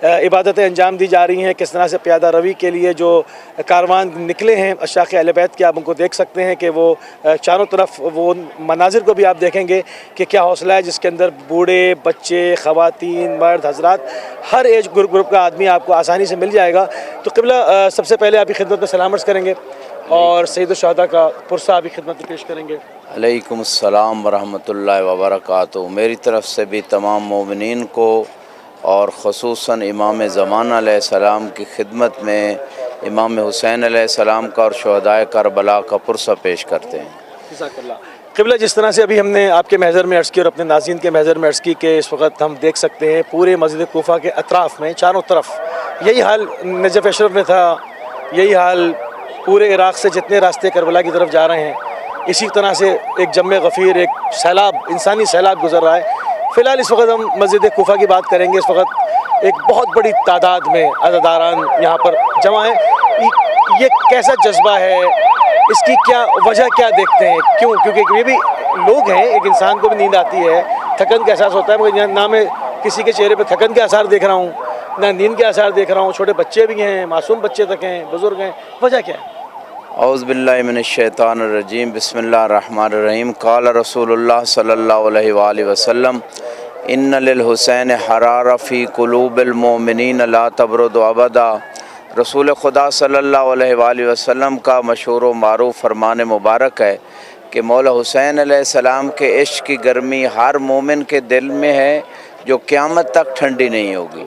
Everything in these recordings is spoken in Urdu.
عبادتیں انجام دی جا رہی ہیں، کس طرح سے پیادہ روی کے لیے جو کاروان نکلے ہیں اشیاق اہل بیت کے، آپ ان کو دیکھ سکتے ہیں کہ وہ چاروں طرف وہ مناظر کو بھی آپ دیکھیں گے کہ کیا حوصلہ ہے، جس کے اندر بوڑھے، بچے، خواتین، مرد حضرات، ہر ایج گروپ کا آدمی آپ کو آسانی سے مل جائے گا۔ تو قبلہ سب سے پہلے آپ کی خدمت میں سلام عرض کریں گے اور سید الشہداء کا پرسہ آپ کی خدمت میں پیش کریں گے۔ علیکم السلام ورحمۃ اللہ وبرکاتہ۔ میری طرف سے بھی تمام مومنین کو اور خصوصاً امام زمانہ علیہ السلام کی خدمت میں امام حسین علیہ السلام کا اور شہدائے کربلا کا پرسہ پیش کرتے ہیں۔ جزاک اللہ۔ قبلہ جس طرح سے ابھی ہم نے آپ کے محضر میں عرض کی اور اپنے ناظرین کے محضر میں عرض کی کہ اس وقت ہم دیکھ سکتے ہیں پورے مسجد کوفہ کے اطراف میں چاروں طرف یہی حال نجف اشرف میں تھا، یہی حال پورے عراق سے جتنے راستے کربلا کی طرف جا رہے ہیں، اسی طرح سے ایک جم غفیر، ایک سیلاب، انسانی سیلاب گزر رہا ہے۔ فی الحال اس وقت ہم مسجد کوفہ کی بات کریں گے۔ اس وقت ایک بہت بڑی تعداد میں عزاداران یہاں پر جمع ہیں۔ یہ کیسا جذبہ ہے، اس کی کیا وجہ کیا دیکھتے ہیں، کیوں؟ کیونکہ یہ بھی لوگ ہیں، ایک انسان کو بھی نیند آتی ہے، تھکن کا احساس ہوتا ہے، مگر نہ میں کسی کے چہرے پہ تھکن کے آثار دیکھ رہا ہوں، نہ نیند کے آثار دیکھ رہا ہوں۔ چھوٹے بچے بھی ہیں، معصوم بچے تک ہیں، بزرگ ہیں، وجہ کیا ہے؟ اعوذ باللہ من الشیطان الرجیم، بسم اللہ الرحمن الرحیم۔ قال رسول اللہ صلی اللہ علیہ وآلہ وسلم ان للحسین حرارہ فی قلوب المؤمنین لا تبرد ابدا۔ رسول خدا صلی اللہ علیہ وآلہ وسلم کا مشہور و معروف فرمان مبارک ہے کہ مولا حسین علیہ السلام کے عشق کی گرمی ہر مومن کے دل میں ہے جو قیامت تک ٹھنڈی نہیں ہوگی۔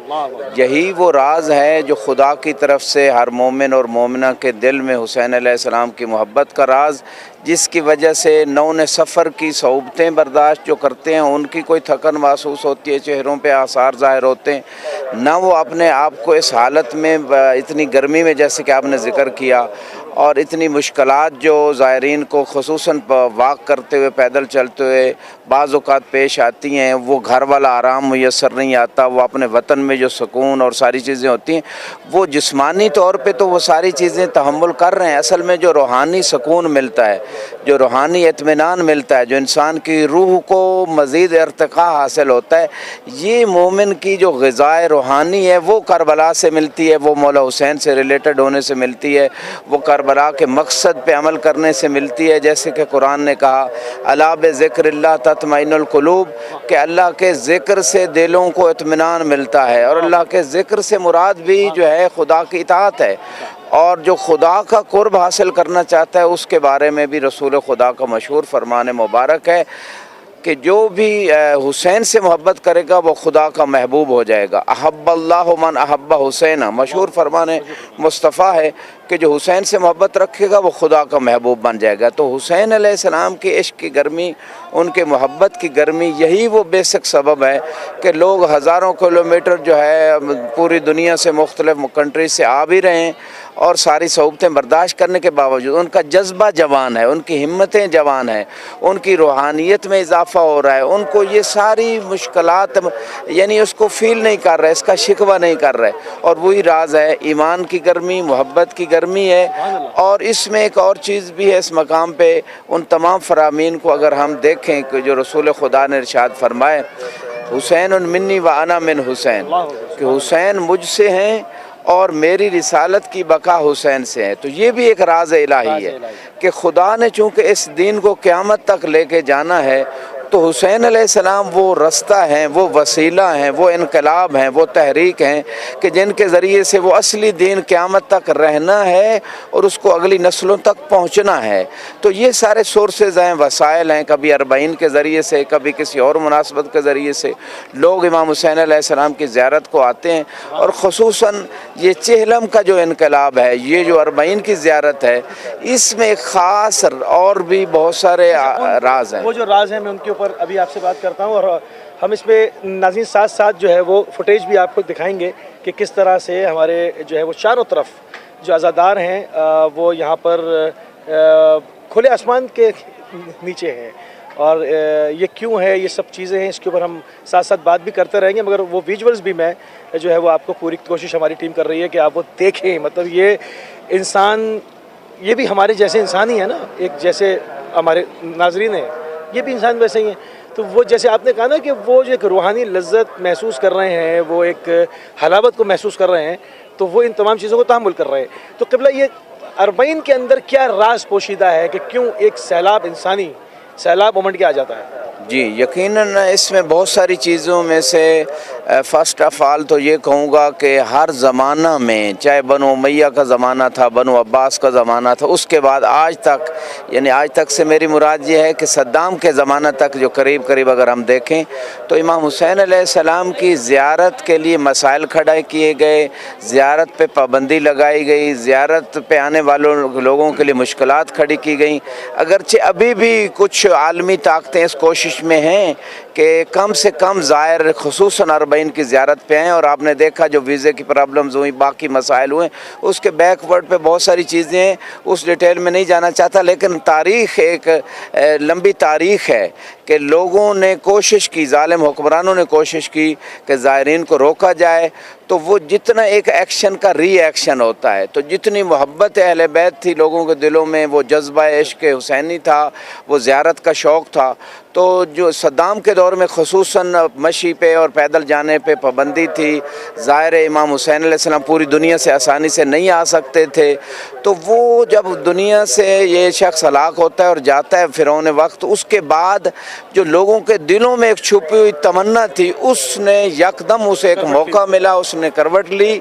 یہی وہ راز ہے جو خدا کی طرف سے ہر مومن اور مومنہ کے دل میں حسین علیہ السلام کی محبت کا راز، جس کی وجہ سے نون سفر کی صعوبتیں برداشت جو کرتے ہیں ان کی کوئی تھکن محسوس ہوتی ہے، چہروں پہ آثار ظاہر ہوتے ہیں، نہ وہ اپنے آپ کو اس حالت میں اتنی گرمی میں جیسے کہ آپ نے ذکر کیا اور اتنی مشکلات جو زائرین کو خصوصاً واک کرتے ہوئے، پیدل چلتے ہوئے بعض اوقات پیش آتی ہیں، وہ گھر والا آرام میسر نہیں آتا، وہ اپنے وطن میں جو سکون اور ساری چیزیں ہوتی ہیں وہ جسمانی طور پہ تو وہ ساری چیزیں تحمل کر رہے ہیں، اصل میں جو روحانی سکون ملتا ہے، جو روحانی اطمینان ملتا ہے، جو انسان کی روح کو مزید ارتقاء حاصل ہوتا ہے، یہ مومن کی جو غذائے روحانی ہے وہ کربلا سے ملتی ہے، وہ مولا حسین سے ریلیٹڈ ہونے سے ملتی ہے، وہ کربلا کے مقصد پہ عمل کرنے سے ملتی ہے، جیسے کہ قرآن نے کہا الا بذکر اللہ تطمئن القلوب، کہ اللہ کے ذکر سے دلوں کو اطمینان ملتا ہے، اور اللہ کے ذکر سے مراد بھی جو ہے خدا کی اطاعت ہے، اور جو خدا کا قرب حاصل کرنا چاہتا ہے اس کے بارے میں بھی رسول خدا کا مشہور فرمان مبارک ہے کہ جو بھی حسین سے محبت کرے گا وہ خدا کا محبوب ہو جائے گا۔ احب اللہ من احب حسین، مشہور فرمان مصطفیٰ ہے کہ جو حسین سے محبت رکھے گا وہ خدا کا محبوب بن جائے گا۔ تو حسین علیہ السلام کی عشق کی گرمی، ان کے محبت کی گرمی، یہی وہ بیسک سبب ہے کہ لوگ ہزاروں کلومیٹر جو ہے پوری دنیا سے مختلف کنٹری سے آ بھی رہے ہیں، اور ساری صعوبتیں برداشت کرنے کے باوجود ان کا جذبہ جوان ہے، ان کی ہمتیں جوان ہیں، ان کی روحانیت میں اضافہ ہو رہا ہے، ان کو یہ ساری مشکلات یعنی اس کو فیل نہیں کر رہے، اس کا شکوہ نہیں کر رہے، اور وہی راز ہے ایمان کی گرمی، محبت کی گرمی ہے۔ اور اس میں ایک اور چیز بھی ہے، اس مقام پہ ان تمام فرامین کو اگر ہم دیکھیں کہ جو رسول خدا نے ارشاد فرمائے حسین منی و انا من حسین، کہ حسین مجھ سے ہیں اور میری رسالت کی بقا حسین سے ہے۔ تو یہ بھی ایک راز الہی ہے کہ خدا نے چونکہ اس دین کو قیامت تک لے کے جانا ہے، تو حسین علیہ السلام وہ رستہ ہیں، وہ وسیلہ ہیں، وہ انقلاب ہیں، وہ تحریک ہیں کہ جن کے ذریعے سے وہ اصلی دین قیامت تک رہنا ہے اور اس کو اگلی نسلوں تک پہنچنا ہے۔ تو یہ سارے سورسز ہیں، وسائل ہیں، کبھی اربعین کے ذریعے سے، کبھی کسی اور مناسبت کے ذریعے سے لوگ امام حسین علیہ السلام کی زیارت کو آتے ہیں، اور خصوصاً یہ چہلم کا جو انقلاب ہے، یہ جو اربعین کی زیارت ہے، اس میں ایک خاص اور بھی بہت سارے راز ہیں۔ وہ جو راز ہیں میں ان کے اوپر ابھی آپ سے بات کرتا ہوں، اور ہم اس پہ ناظرین ساتھ ساتھ جو ہے وہ فوٹیج بھی آپ کو دکھائیں گے کہ کس طرح سے ہمارے جو ہے وہ چاروں طرف جو عزادار ہیں وہ یہاں پر کھلے آسمان کے نیچے ہیں، اور یہ کیوں ہے، یہ سب چیزیں ہیں، اس کے اوپر ہم ساتھ ساتھ بات بھی کرتے رہیں گے، مگر وہ ویژولز بھی میں جو ہے وہ آپ کو پوری کوشش ہماری ٹیم کر رہی ہے کہ آپ وہ دیکھیں۔ مطلب یہ انسان، یہ بھی ہمارے جیسے انسان ہی ہے نا، ایک جیسے ہمارے ناظرین ہیں یہ بھی انسان ویسے ہی ہیں۔ تو وہ جیسے آپ نے کہا نا کہ وہ جو ایک روحانی لذت محسوس کر رہے ہیں، وہ ایک حلاوت کو محسوس کر رہے ہیں، تو وہ ان تمام چیزوں کو تحمل کر رہے ہیں. تو قبلہ یہ اربعین کے اندر کیا راز پوشیدہ ہے کہ کیوں ایک سیلاب انسانی سیلاب امنڈ کے آ جاتا ہے؟ جی یقیناً اس میں بہت ساری چیزوں میں سے فرسٹ آف آل تو یہ کہوں گا کہ ہر زمانہ میں، چاہے بنو امیہ کا زمانہ تھا، بنو عباس کا زمانہ تھا، اس کے بعد آج تک، یعنی آج تک سے میری مراد یہ ہے کہ صدام کے زمانہ تک جو قریب اگر ہم دیکھیں تو امام حسین علیہ السلام کی زیارت کے لیے مسائل کھڑے کیے گئے، زیارت پہ پابندی لگائی گئی، زیارت پہ آنے والوں لوگوں کے لیے مشکلات کھڑی کی گئیں. اگرچہ ابھی بھی کچھ عالمی طاقتیں اس کوشش میں ہیں کہ کم سے کم زائر خصوصاً اربعین کی زیارت پہ ہیں، اور آپ نے دیکھا جو ویزے کی پرابلمز ہوئی، باقی مسائل ہوئے، اس کے بیک ورڈ پہ بہت ساری چیزیں ہیں، اس ڈیٹیل میں نہیں جانا چاہتا. لیکن تاریخ ایک لمبی تاریخ ہے کہ لوگوں نے کوشش کی، ظالم حکمرانوں نے کوشش کی کہ زائرین کو روکا جائے. تو وہ جتنا ایک ایکشن کا ری ایکشن ہوتا ہے، تو جتنی محبت اہل بیت تھی لوگوں کے دلوں میں، وہ جذبہ عشق حسینی تھا، وہ زیارت کا شوق تھا. تو جو صدام کے دور میں خصوصاً مشی پہ اور پیدل جانے پہ پابندی تھی، ظاہر امام حسین علیہ السلام پوری دنیا سے آسانی سے نہیں آ سکتے تھے. تو وہ جب دنیا سے یہ شخص ہلاک ہوتا ہے اور جاتا ہے فرعون وقت، اس کے بعد جو لوگوں کے دلوں میں ایک چھپی ہوئی تمنا تھی، اس نے یکدم اسے ایک موقع ملا، اس نے کروٹ لی،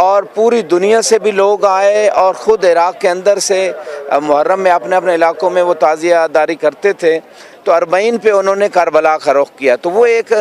اور پوری دنیا سے بھی لوگ آئے، اور خود عراق کے اندر سے محرم میں اپنے علاقوں میں وہ تعزیہ داری کرتے تھے. تو اربعین پہ انہوں نے کربلا کا رخ کیا. تو وہ ایک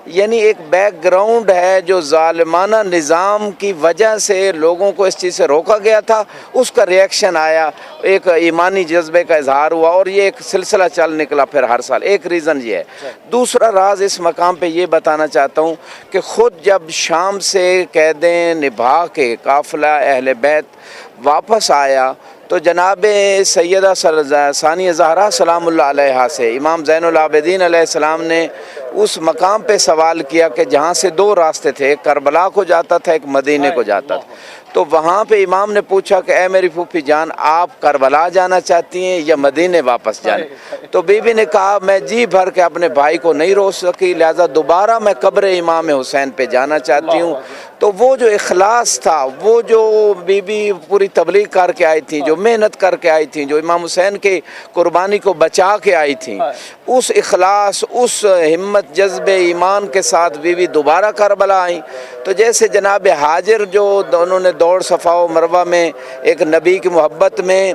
یعنی ایک بیک گراؤنڈ ہے جو ظالمانہ نظام کی وجہ سے لوگوں کو اس چیز سے روکا گیا تھا، اس کا ریئیکشن آیا، ایک ایمانی جذبے کا اظہار ہوا، اور یہ ایک سلسلہ چل نکلا پھر ہر سال. ایک ریزن یہ ہے. دوسرا راز اس مقام پہ یہ بتانا چاہتا ہوں کہ خود جب شام سے قیدیں نبھا کے قافلہ اہل بیت واپس آیا تو جناب سیدہ ثانیہ زہرا سلام اللہ علیہا سے امام زین العابدین علیہ السلام نے اس مقام پہ سوال کیا کہ جہاں سے دو راستے تھے، ایک کربلا کو جاتا تھا، ایک مدینے کو جاتا تھا. تو وہاں پہ امام نے پوچھا کہ اے میری پھوپھی جان، آپ کربلا جانا چاہتی ہیں یا مدینے واپس جانا؟ تو بی بی نے کہا میں جی بھر کے اپنے بھائی کو نہیں روک سکی، لہذا دوبارہ میں قبر امام حسین پہ جانا چاہتی ہوں. تو وہ جو اخلاص تھا، وہ جو بی بی پوری تبلیغ کر کے آئی تھیں، جو محنت کر کے آئی تھیں، جو امام حسین کی قربانی کو بچا کے آئی تھیں، اس اخلاص، اس ہمت، جذبے ایمان کے ساتھ بی بی دوبارہ کربلا آئیں. تو جیسے جناب حاجر جو انہوں نے دوڑ صفا و مروہ میں ایک نبی کی محبت میں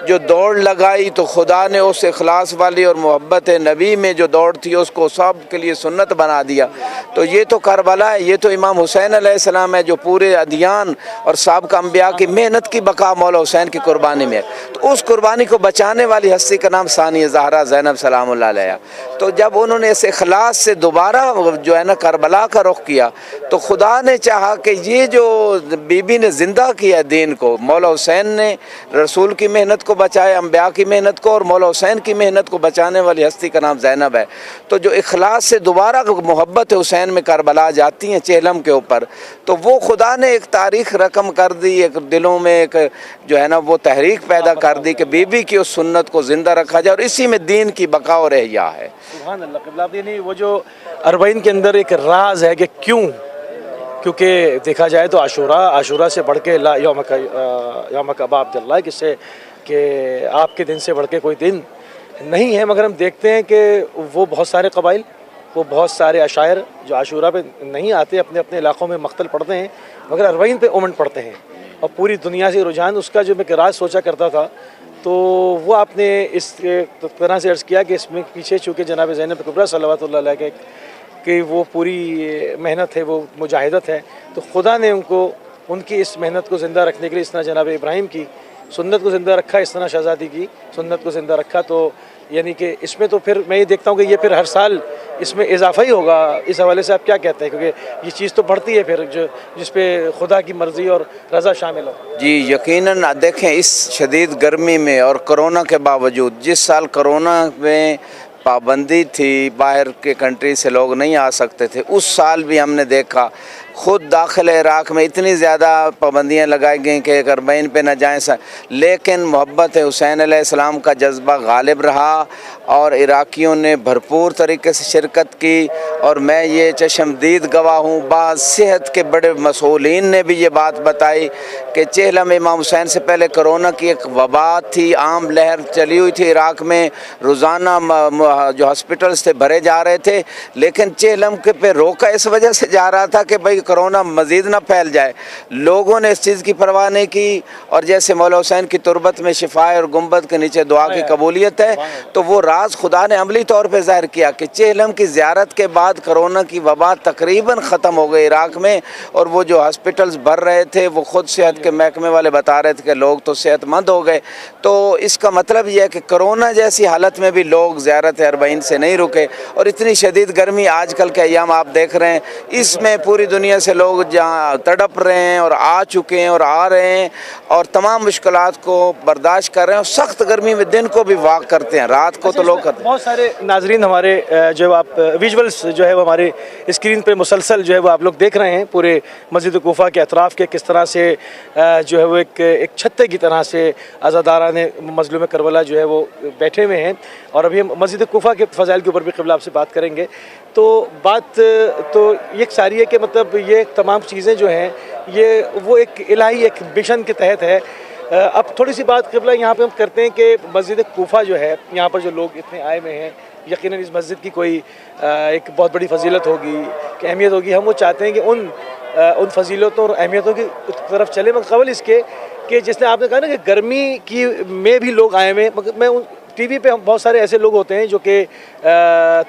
جو دوڑ لگائی، تو خدا نے اس اخلاص والی اور محبت نبی میں جو دوڑ تھی اس کو سب کے لیے سنت بنا دیا. تو یہ تو کربلا ہے، یہ تو امام حسین علیہ السلام ہے جو پورے ادیان اور سابقہ انبیاء کی محنت کی بقا مولا حسین کی قربانی میں ہے. تو اس قربانی کو بچانے والی ہستی کا نام ثانیہ زہرا زینب سلام اللہ علیہا. تو جب انہوں نے اس اخلاص سے دوبارہ جو ہے نا کربلا کا رخ کیا، تو خدا نے چاہا کہ یہ جو بی بی نے زندہ کیا دین کو، مولا حسین نے رسول کی محنت کو بچایا، انبیاء کی محنت کو، اور مولا حسین کی محنت کو بچانے والی ہستی کا نام زینب ہے. تو جو اخلاص سے دوبارہ محبت حسین میں کربلا جاتی ہیں چہلم کے اوپر، تو وہ خدا نے ایک تاریخ رقم کر دی، ایک دلوں میں ایک جو ہے نا وہ تحریک پیدا کر دی کہ بی بی کی اس سنت کو زندہ رکھا جائے، اور اسی میں دین کی بقا اور احیا ہے. سبحان اللہ. قبلہ یعنی وہ جو اربعین کے اندر ایک راز ہے کہ کیونکہ دیکھا جائے تو عاشورہ سے بڑھ کے یوم کا عبد اللہ کسے کہ آپ کے دن سے بڑھ کے کوئی دن نہیں ہے. مگر ہم دیکھتے ہیں کہ وہ بہت سارے قبائل، وہ بہت سارے عشائر جو عاشورہ پہ نہیں آتے، اپنے اپنے علاقوں میں مقتل پڑھتے ہیں، مگر اربعین پہ امنڈ پڑھتے ہیں. اور پوری دنیا سے رجحان اس کا جو میں راز سوچا کرتا تھا، تو وہ آپ نے اس طرح سے عرض کیا کہ اس میں پیچھے چونکہ جناب زینب کبریٰ صلوات اللہ علیہ کہ وہ پوری محنت ہے، وہ مجاہدت ہے، تو خدا نے ان کی اس محنت کو زندہ رکھنے کے لیے اس طرح جناب ابراہیم کی سنت کو زندہ رکھا، اس طرح شہزادی کی سنت کو زندہ رکھا. تو یعنی کہ اس میں تو پھر میں یہ دیکھتا ہوں کہ یہ پھر ہر سال اس میں اضافہ ہی ہوگا. اس حوالے سے آپ کیا کہتے ہیں؟ کیونکہ یہ چیز تو بڑھتی ہے پھر جس پہ خدا کی مرضی اور رضا شامل ہو. جی یقیناً. دیکھیں اس شدید گرمی میں اور کرونا کے باوجود، جس سال کرونا میں پابندی تھی، باہر کے کنٹری سے لوگ نہیں آ سکتے تھے، اس سال بھی ہم نے دیکھا خود داخل عراق میں اتنی زیادہ پابندیاں لگائی گئیں کہ حرمین پہ نہ جائیں، لیکن محبت حسین علیہ السلام کا جذبہ غالب رہا اور عراقیوں نے بھرپور طریقے سے شرکت کی، اور میں یہ چشمدید گواہ ہوں، بعض صحت کے بڑے مسئولین نے بھی یہ بات بتائی کہ چہلم امام حسین سے پہلے کرونا کی ایک وبا تھی، عام لہر چلی ہوئی تھی عراق میں، روزانہ جو ہاسپٹلز تھے بھرے جا رہے تھے، لیکن چہلم کے پہ روکا اس وجہ سے جا رہا تھا کہ بھئی کرونا مزید نہ پھیل جائے۔ لوگوں نے اس چیز کی پرواہ نہیں کی، اور جیسے مولا حسین کی تربت میں شفا اور گنبد کے نیچے دعا کی قبولیت ہے، تو وہ راز خدا نے عملی طور پہ ظاہر کیا کہ چہلم کی زیارت کے بعد کرونا کی وبا تقریباً ختم ہو گئی عراق میں، اور وہ جو ہاسپٹلز بھر رہے تھے وہ خود صحت کے محکمے والے بتا رہے تھے کہ لوگ تو صحت مند ہو گئے۔ تو اس کا مطلب یہ ہے کہ کرونا جیسی حالت میں بھی لوگ زیارت اربعین سے نہیں رکے، اور اتنی شدید گرمی آج کل کے ایام آپ دیکھ رہے ہیں، اس میں پوری دنیا سے لوگ جہاں تڑپ رہے ہیں اور آ چکے ہیں اور آ رہے ہیں، اور تمام مشکلات کو برداشت کر رہے ہیں، اور سخت گرمی میں دن کو بھی واک کرتے ہیں، رات کو تو لوگ کرتے ہیں۔ بہت سارے ناظرین ہمارے جو آپ ویژولز جو ہے وہ ہمارے اسکرین پہ مسلسل جو ہے وہ آپ لوگ دیکھ رہے ہیں، پورے مسجد کوفہ کے اطراف کے کس طرح سے جو ہے وہ ایک چھتے کی طرح سے عزاداران مظلوم کربلا جو ہے وہ بیٹھے ہوئے ہیں، اور ابھی ہم مسجد کوفہ کے فضائل کے اوپر بھی قبلہ آپ سے بات کریں گے۔ تو بات تو یہ ساری ہے کہ مطلب یہ تمام چیزیں جو ہیں یہ وہ ایک الہی ایک مشن کے تحت ہے۔ اب تھوڑی سی بات قبلہ یہاں پہ ہم کرتے ہیں کہ مسجد کوفہ جو ہے، یہاں پر جو لوگ اتنے آئے ہوئے ہیں، یقیناً اس مسجد کی کوئی ایک بہت بڑی فضیلت ہوگی کہ اہمیت ہوگی۔ ہم وہ چاہتے ہیں کہ ان فضیلتوں اور اہمیتوں کی طرف چلیں، مگر قبل اس کے کہ جس نے آپ نے کہا نا کہ گرمی کی میں بھی لوگ آئے ہوئے ہیں، مگر میں ٹی وی پہ ہم بہت سارے ایسے لوگ ہوتے ہیں جو کہ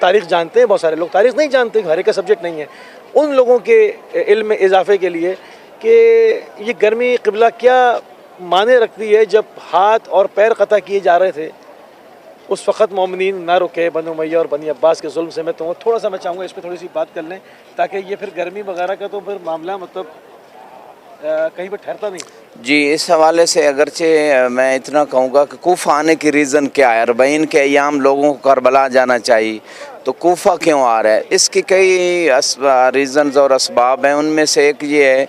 تاریخ جانتے ہیں، بہت سارے لوگ تاریخ نہیں جانتے، ہر ایک کا سبجیکٹ نہیں ہے، ان لوگوں کے علم میں اضافے کے لیے کہ یہ گرمی قبلہ کیا معنی رکھتی ہے۔ جب ہاتھ اور پیر قطع کیے جا رہے تھے اس وقت مومنین نہ رکے بنو امیہ اور بنی عباس کے ظلم سے۔ میں تو تھوڑا سا میں چاہوں گا اس پہ تھوڑی سی بات کر لیں، تاکہ یہ پھر گرمی وغیرہ کا تو پھر معاملہ مطلب کہیں پر ٹھہرتا نہیں۔ جی، اس حوالے سے اگرچہ میں اتنا کہوں گا کہ کوفہ آنے کی ریزن کیا ہے؟ اربعین کے ایام لوگوں کو کربلا جانا چاہیے، تو کوفہ کیوں آ رہا ہے؟ اس کی کئی ریزنز اور اسباب ہیں۔ ان میں سے ایک یہ ہے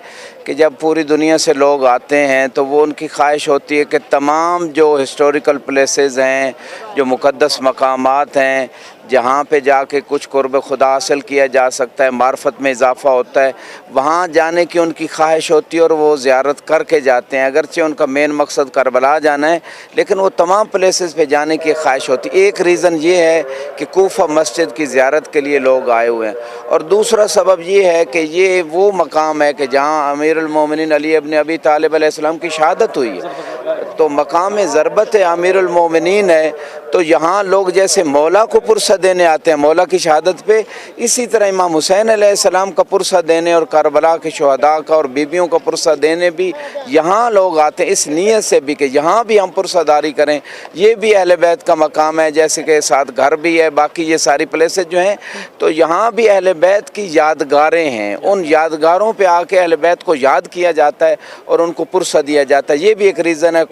کہ جب پوری دنیا سے لوگ آتے ہیں تو وہ ان کی خواہش ہوتی ہے کہ تمام جو ہسٹوریکل پلیسز ہیں، جو مقدس مقامات ہیں، جہاں پہ جا کے کچھ قرب خدا حاصل کیا جا سکتا ہے، معرفت میں اضافہ ہوتا ہے، وہاں جانے کی ان کی خواہش ہوتی ہے، اور وہ زیارت کر کے جاتے ہیں۔ اگرچہ ان کا مین مقصد کربلا جانا ہے، لیکن وہ تمام پلیسز پہ جانے کی خواہش ہوتی ہے۔ ایک ریزن یہ ہے کہ کوفہ مسجد کی زیارت کے لیے لوگ آئے ہوئے ہیں، اور دوسرا سبب یہ ہے کہ یہ وہ مقام ہے کہ جہاں امیر المومنین علی ابن ابی طالب علیہ السلام کی شہادت ہوئی ہے، تو مقام ضربت امیر المومنین ہے، تو یہاں لوگ جیسے مولا کو پرسہ دینے آتے ہیں مولا کی شہادت پہ، اسی طرح امام حسین علیہ السلام کا پرسہ دینے اور کربلا کے شہداء کا اور بیویوں کا پرسہ دینے بھی یہاں لوگ آتے ہیں، اس نیت سے بھی کہ یہاں بھی ہم پرسہ داری کریں۔ یہ بھی اہل بیت کا مقام ہے، جیسے کہ ساتھ گھر بھی ہے، باقی یہ ساری پلیسز جو ہیں، تو یہاں بھی اہل بیت کی یادگاریں ہیں، ان یادگاروں پہ آ کے اہل بیت کو یاد کیا جاتا ہے اور ان کو پرسہ دیا جاتا ہے۔ یہ بھی ایک ریزن ہے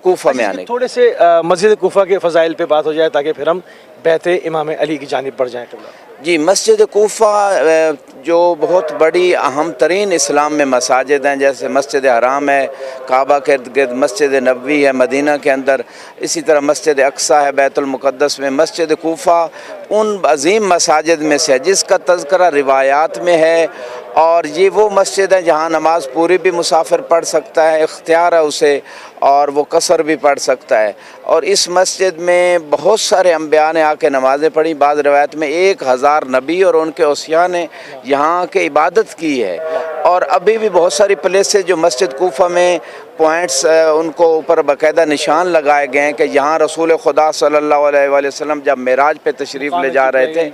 کوفہ میں آنے کا۔ تھوڑے سے مسجد کوفہ کے فضائل پہ بات ہو جائے تاکہ پھر ہم بیت امام علی کی جانب بڑھ جائیں۔ جی، مسجد کوفہ جو بہت بڑی اہم ترین اسلام میں مساجد ہیں، جیسے مسجد حرام ہے کعبہ کے ارد گرد، مسجد نبوی ہے مدینہ کے اندر، اسی طرح مسجد اقصیٰ ہے بیت المقدس میں، مسجد کوفہ ان عظیم مساجد میں سے ہے جس کا تذکرہ روایات میں ہے، اور یہ وہ مسجد ہے جہاں نماز پوری بھی مسافر پڑھ سکتا ہے، اختیار ہے اسے، اور وہ قصر بھی پڑھ سکتا ہے۔ اور اس مسجد میں بہت سارے انبیاء نے آ کے نمازیں پڑھی، بعض روایت میں 1000 نبی اور ان کے اوصیاء نے یہاں کے عبادت کی ہے۔ اور ابھی بھی بہت ساری پلیسز جو مسجد کوفہ میں پوائنٹس ان کو اوپر باقاعدہ نشان لگائے گئے ہیں کہ یہاں رسول خدا صلی اللہ علیہ وآلہ وسلم جب معراج پہ تشریف لے جا رہے تھے،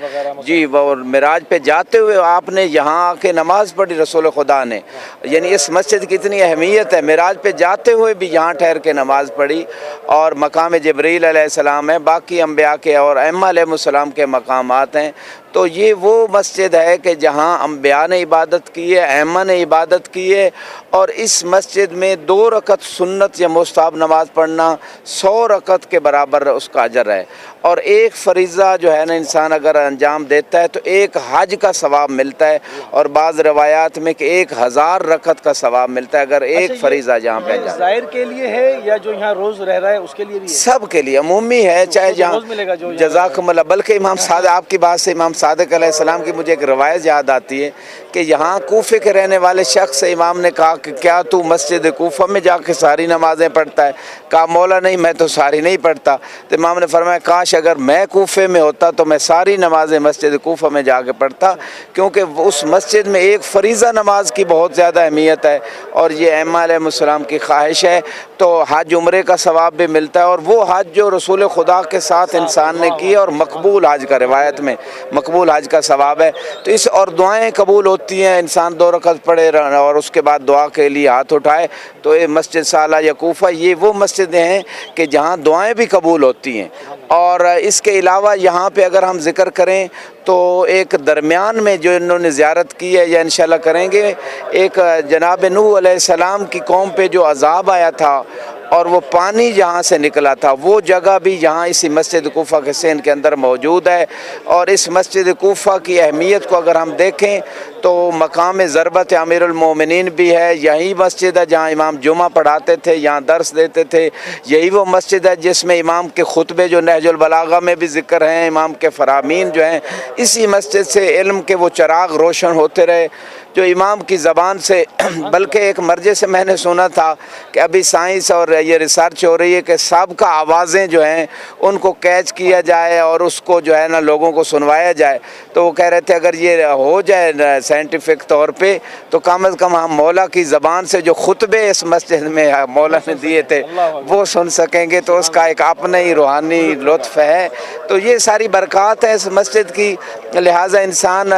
جی، وہ معراج پہ جاتے ہوئے آپ نے یہاں آ کے نماز پڑھی رسول خدا نے، یعنی اس مسجد کی اتنی اہمیت ہے، معراج پہ جاتے ہوئے بھی یہاں ٹھہر کے نماز پڑھی۔ اور مقام جبریل علیہ السلام ہے، باقی انبیاء کے اور ائمہ علیہ السلام کے مقامات ہیں، تو یہ وہ مسجد ہے کہ جہاں انبیاء نے عبادت کی ہے، ائمہ نے عبادت کی ہے، اور اس مسجد میں 2 رکعت سنت یا مستحب نماز پڑھنا 100 رکعت کے برابر اس کا اجر ہے، اور ایک فریضہ جو ہے نا انسان اگر انجام دیتا ہے تو ایک حج کا ثواب ملتا ہے، اور بعض روایات میں کہ 1000 رکعت کا ثواب ملتا ہے اگر ایک فریضہ جہاں پہ جائے۔ ظاہر کے لیے ہے یا جو یہاں روز رہ رہا ہے اس کے لیے بھی ہے؟ سب کے لیے عمومی ہے، چاہے جہاں جزاکم اللہ۔ بلکہ امام صادق، آپ کی بات سے امام صادق علیہ السلام کی مجھے ایک روایت یاد آتی ہے کہ یہاں کوفے کے رہنے والے شخص سے امام نے کہا کہ کیا تو مسجد کوفہ میں جا کے ساری نمازیں پڑھتا ہے؟ کہا مولا نہیں، میں تو ساری نہیں پڑھتا۔ تو امام نے فرمایا کاش اگر میں کوفے میں ہوتا تو میں ساری نمازیں مسجد کوفہ میں جا کے پڑھتا، کیونکہ اس مسجد میں ایک فریضہ نماز کی بہت زیادہ اہمیت ہے، اور یہ ائمہ علیہ السلام کی خواہش ہے تو حج عمرے کا ثواب بھی ملتا ہے، اور وہ حج جو رسول خدا کے ساتھ انسان نے کی اور مقبول حج کا، روایت میں مقبول حج کا ثواب ہے۔ تو اس اور دعائیں قبول ہوتی ہیں، انسان 2 رکعت پڑھے اور اس کے بعد دعا کے لیے ہاتھ اٹھائے، تو یہ مسجد صالح یا کوفہ یہ وہ مسجدیں ہیں کہ جہاں دعائیں بھی قبول ہوتی ہیں۔ اور اس کے علاوہ یہاں پہ اگر ہم ذکر کریں تو ایک درمیان میں جو انہوں نے زیارت کی ہے یا انشاءاللہ کریں گے، ایک جناب نوح علیہ السلام کی قوم پہ جو عذاب آیا تھا اور وہ پانی جہاں سے نکلا تھا، وہ جگہ بھی یہاں اسی مسجد کوفہ کے سین کے اندر موجود ہے۔ اور اس مسجد کوفہ کی اہمیت کو اگر ہم دیکھیں تو مقام ضربت امیر المومنین بھی ہے، یہی مسجد ہے جہاں امام جمعہ پڑھاتے تھے، یہاں درس دیتے تھے، یہی وہ مسجد ہے جس میں امام کے خطبے جو نہج البلاغہ میں بھی ذکر ہیں، امام کے فرامین جو ہیں، اسی مسجد سے علم کے وہ چراغ روشن ہوتے رہے جو امام کی زبان سے۔ بلکہ ایک مرجع سے میں نے سنا تھا کہ ابھی سائنس اور یہ ریسرچ ہو رہی ہے کہ سابقہ آوازیں جو ہیں ان کو کیچ کیا جائے اور اس کو جو ہے نا لوگوں کو سنوایا جائے، تو وہ کہہ رہے تھے اگر یہ ہو جائے سائنٹیفک طور پہ تو کم از کم ہم مولا کی زبان سے جو خطبے اس مسجد میں مولا نے دیے تھے وہ سن سکیں گے، تو اس کا ایک اپنا ہی روحانی لطف ہے۔ تو یہ ساری برکات ہے اس مسجد کی، لہٰذا انسان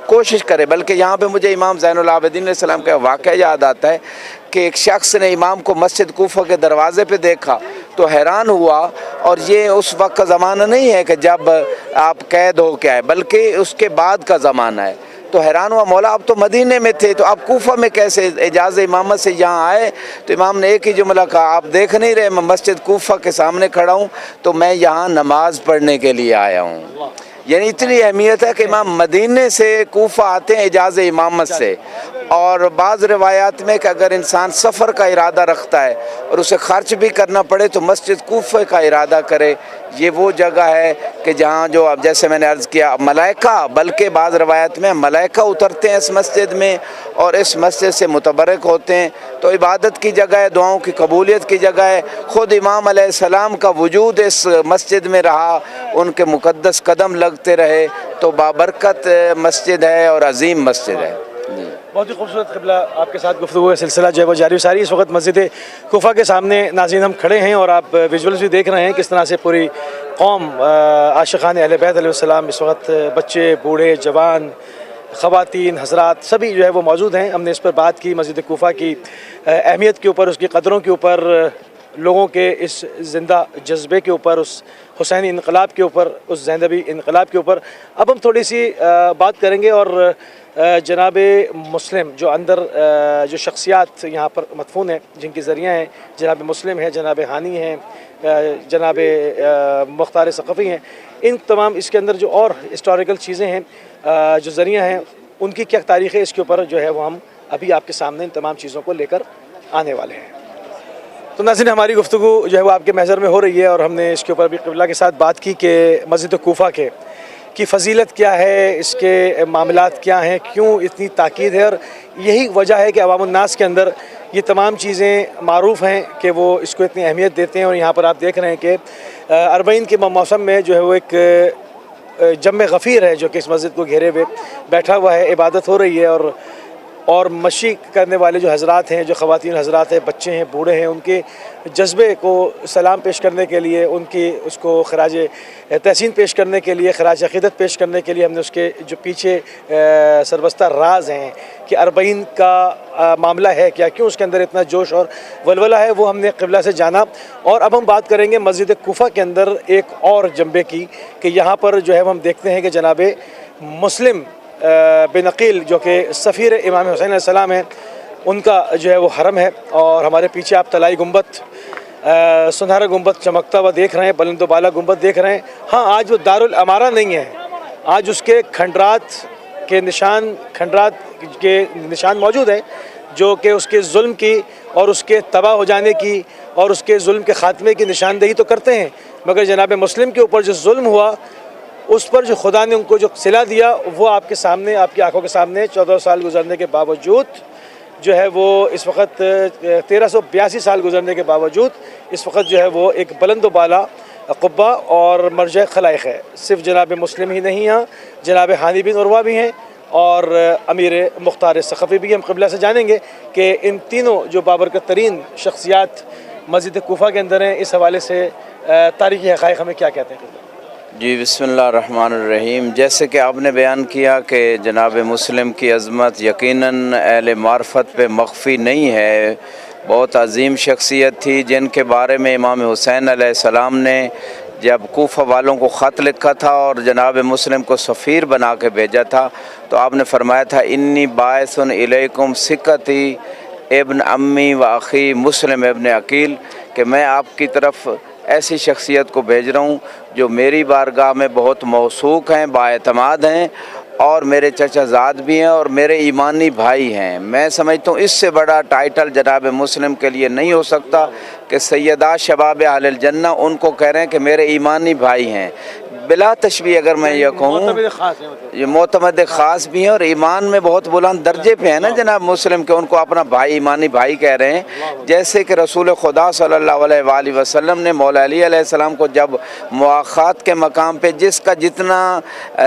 کوشش کرے۔ بلکہ یہاں پہ مجھے امام زین العابدین علیہ السلام کا واقعہ یاد آتا ہے کہ ایک شخص نے امام کو مسجد کوفہ کے دروازے پہ دیکھا تو حیران ہوا، اور یہ اس وقت کا زمانہ نہیں ہے کہ جب آپ قید ہو کے آئے، بلکہ اس کے بعد کا زمانہ ہے۔ تو حیران ہوا، مولا آپ تو مدینے میں تھے تو آپ کوفہ میں کیسے اجازت امامت سے یہاں آئے؟ تو امام نے ایک ہی جملہ کہا، آپ دیکھ نہیں رہے میں مسجد کوفہ کے سامنے کھڑا ہوں تو میں یہاں نماز پڑھنے کے لیے آیا ہوں۔ یعنی اتنی اہمیت ہے کہ امام مدینے سے کوفہ آتے ہیں اجازت امامت سے۔ اور بعض روایات میں کہ اگر انسان سفر کا ارادہ رکھتا ہے اور اسے خرچ بھی کرنا پڑے تو مسجد کوفہ کا ارادہ کرے۔ یہ وہ جگہ ہے کہ جہاں جو اب جیسے میں نے عرض کیا ملائکہ، بلکہ بعض روایت میں ملائکہ اترتے ہیں اس مسجد میں اور اس مسجد سے متبرک ہوتے ہیں۔ تو عبادت کی جگہ ہے، دعاؤں کی قبولیت کی جگہ ہے۔ خود امام علیہ السلام کا وجود اس مسجد میں رہا، ان کے مقدس قدم لگتے رہے، تو بابرکت مسجد ہے اور عظیم مسجد ہے۔ بہت ہی خوبصورت قبلہ آپ کے ساتھ گفتگو کا سلسلہ جو ہے وہ جاری و ساری۔ اس وقت مسجد کوفہ کے سامنے ناظرین ہم کھڑے ہیں اور آپ ویژولز بھی دیکھ رہے ہیں کس طرح سے پوری قوم عاشقان اہل بیت علیہ السلام اس وقت بچے، بوڑھے، جوان، خواتین، حضرات سبھی جو ہے وہ موجود ہیں۔ ہم نے اس پر بات کی مسجد کوفہ کی اہمیت کے اوپر، اس کی قدروں کے اوپر، لوگوں کے اس زندہ جذبے کے اوپر، اس حسینی انقلاب کے اوپر، اس زیندبی انقلاب کے اوپر۔ اب ہم تھوڑی سی بات کریں گے اور جناب مسلم جو اندر جو شخصیات یہاں پر مدفون ہیں جن کے ذریعہ ہیں، جناب مسلم ہیں، جناب ہانی ہیں، جناب مختار ثقفی ہیں، ان تمام اس کے اندر جو اور ہسٹوریکل چیزیں ہیں جو ذریعہ ہیں ان کی کیا تاریخ ہے، اس کے اوپر جو ہے وہ ہم ابھی آپ کے سامنے ان تمام چیزوں کو لے کر آنے والے ہیں۔ تو ناظرین ہماری گفتگو جو ہے وہ آپ کے محضر میں ہو رہی ہے اور ہم نے اس کے اوپر بھی قبلہ کے ساتھ بات کی کہ مسجد کوفہ کی فضیلت کیا ہے، اس کے معاملات کیا ہیں، کیوں اتنی تاکید ہے، اور یہی وجہ ہے کہ عوام الناس کے اندر یہ تمام چیزیں معروف ہیں کہ وہ اس کو اتنی اہمیت دیتے ہیں۔ اور یہاں پر آپ دیکھ رہے ہیں کہ اربعین کے موسم میں جو ہے وہ ایک جم غفیر ہے جو کہ اس مسجد کو گھیرے ہوئے بیٹھا ہوا ہے، عبادت ہو رہی ہے، اور اور مشی کرنے والے جو حضرات ہیں، جو خواتین حضرات ہیں، بچے ہیں، بوڑھے ہیں، ان کے جذبے کو سلام پیش کرنے کے لیے، ان کی اس کو خراج تحسین پیش کرنے کے لیے، خراج عقیدت پیش کرنے کے لیے ہم نے اس کے جو پیچھے سربستہ راز ہیں کہ 40 کا معاملہ ہے کیا، کیوں اس کے اندر اتنا جوش اور ولولہ ہے، وہ ہم نے قبلہ سے جانا۔ اور اب ہم بات کریں گے مسجد کوفہ کے اندر ایک اور جنبے کی کہ یہاں پر جو ہے ہم دیکھتے ہیں کہ جناب مسلم بن عقیل جو کہ سفیر امام حسین علیہ السلام ہیں، ان کا جو ہے وہ حرم ہے، اور ہمارے پیچھے آپ طلائی گنبد، سنہرا گنبد چمکتا ہوا دیکھ رہے ہیں، بلند و بالا گنبد دیکھ رہے ہیں۔ ہاں، آج وہ دارالامارہ نہیں ہے، آج اس کے کھنڈرات کے نشان موجود ہیں، جو کہ اس کے ظلم کی اور اس کے تباہ ہو جانے کی اور اس کے ظلم کے خاتمے کی نشاندہی تو کرتے ہیں، مگر جناب مسلم کے اوپر جو ظلم ہوا، اس پر جو خدا نے ان کو جو صلہ دیا، وہ آپ کے سامنے، آپ کی آنکھوں کے سامنے 14 سال گزرنے کے باوجود جو ہے وہ اس وقت 1382 سال گزرنے کے باوجود اس وقت جو ہے وہ ایک بلند و بالا قبہ اور مرجع خلائق ہے۔ صرف جناب مسلم ہی نہیں ہیں، جناب ہانی بن عروہ بھی ہیں اور امیر مختار ثقفی بھی۔ ہم قبلہ سے جانیں گے کہ ان تینوں جو بابرکت ترین شخصیات مسجد کوفہ کے اندر ہیں، اس حوالے سے تاریخی حقائق ہمیں کیا کہتے ہیں۔ جی بسم اللہ الرحمن الرحیم۔ جیسے کہ آپ نے بیان کیا کہ جناب مسلم کی عظمت یقیناً اہل معرفت پہ مخفی نہیں ہے، بہت عظیم شخصیت تھی، جن کے بارے میں امام حسین علیہ السلام نے جب کوفہ والوں کو خط لکھا تھا اور جناب مسلم کو سفیر بنا کے بھیجا تھا، تو آپ نے فرمایا تھا انی باعث الیکم ثقتی ابن امی و اخی مسلم ابن عقیل، کہ میں آپ کی طرف ایسی شخصیت کو بھیج رہا ہوں جو میری بارگاہ میں بہت موثوق ہیں، باعتماد ہیں، اور میرے چچا زاد بھی ہیں اور میرے ایمانی بھائی ہیں۔ میں سمجھتا ہوں اس سے بڑا ٹائٹل جناب مسلم کے لیے نہیں ہو سکتا کہ سیدہ شباب اہل الجنہ ان کو کہہ رہے ہیں کہ میرے ایمانی بھائی ہیں۔ بلا تشبیہ اگر میں یہ کہوں، یہ معتمد خاص بھی ہیں اور ایمان میں بہت بلند درجے پہ ہیں نا جناب مسلم، کہ ان کو اپنا بھائی، ایمانی بھائی کہہ رہے ہیں۔ جیسے کہ رسول خدا صلی اللہ علیہ وآلہ وسلم نے مولا علی علیہ السلام کو جب مواخات کے مقام پہ جس کا جتنا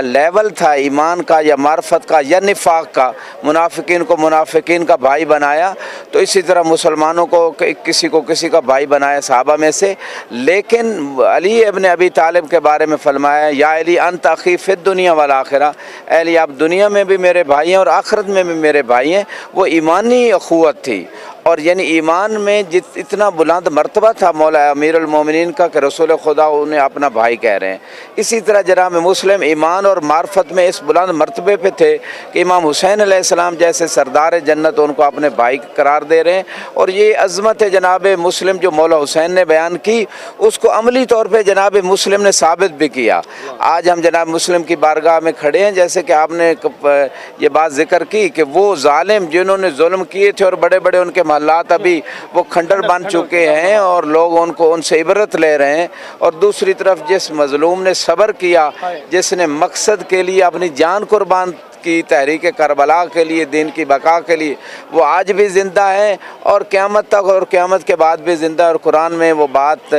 لیول تھا ایمان کا یا معرفت کا یا نفاق کا، منافقین کو منافقین کا بھائی بنایا، تو اسی طرح مسلمانوں کو کسی کا بھائی بنایا صحابہ میں سے۔ لیکن علی ابن ابی طالب کے بارے میں فرمایا یا علی انت اخی فی الدنیا والآخرہ، اے علی آپ دنیا میں بھی میرے بھائی ہیں اور آخرت میں بھی میرے بھائی ہیں۔ وہ ایمانی اخوت تھی، اور یعنی ایمان میں اتنا بلند مرتبہ تھا مولا امیر المومنین کا کہ رسول خدا انہیں اپنا بھائی کہہ رہے ہیں۔ اسی طرح جناب مسلم ایمان اور معرفت میں اس بلند مرتبے پہ تھے کہ امام حسین علیہ السلام جیسے سردار جنت ان کو اپنے بھائی قرار دے رہے ہیں، اور یہ عظمت ہے جناب مسلم جو مولا حسین نے بیان کی، اس کو عملی طور پہ جناب مسلم نے ثابت بھی کیا۔ آج ہم جناب مسلم کی بارگاہ میں کھڑے ہیں، جیسے کہ آپ نے یہ بات ذکر کی کہ وہ ظالم جنہوں نے ظلم کیے تھے اور بڑے بڑے ان کے محلات ابھی وہ کھنڈر بن چکے ہیں اور لوگ ان سے عبرت لے رہے ہیں، اور دوسری طرف جس مظلوم نے صبر کیا، جس نے مقصد کے لیے اپنی جان قربان کی، تحریک کربلا کے لیے، دین کی بقا کے لیے، وہ آج بھی زندہ ہے اور قیامت تک اور قیامت کے بعد بھی زندہ ہے۔ اور قرآن میں وہ بات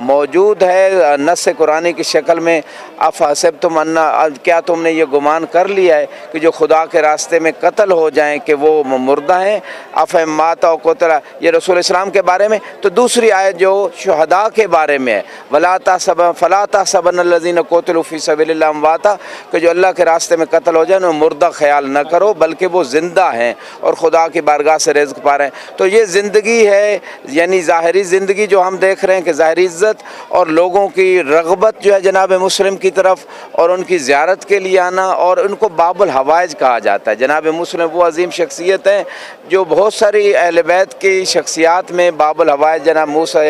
موجود ہے نص قرآنی کی شکل میں، افحسبتم ان، کیا تم نے یہ گمان کر لیا ہے کہ جو خدا کے راستے میں قتل ہو جائیں کہ وہ مردہ ہیں؟ افمات او قتل، یہ رسول اسلام کے بارے میں۔ تو دوسری آیت جو شہداء کے بارے میں ہے، فلا تحسبن الذین قتلوا فی سبیل اللہ امواتا، کہ جو اللہ کے راستے میں قتل ہو جائیں انہیں مردہ خیال نہ کرو، بلکہ وہ زندہ ہیں اور خدا کی بارگاہ سے رزق پا رہے ہیں۔ تو یہ زندگی ہے، یعنی ظاہری زندگی جو ہم دیکھ رہے ہیں کہ ظاہری عزت اور لوگوں کی رغبت جو ہے جناب مسلم کی طرف اور ان کی زیارت کے لیے آنا، اور ان کو باب الحوائج کہا جاتا ہے۔ جناب مسلم وہ عظیم شخصیت ہیں جو بہت ساری اہل بیت کی شخصیات میں باب الحوائج، جناب موسیٰ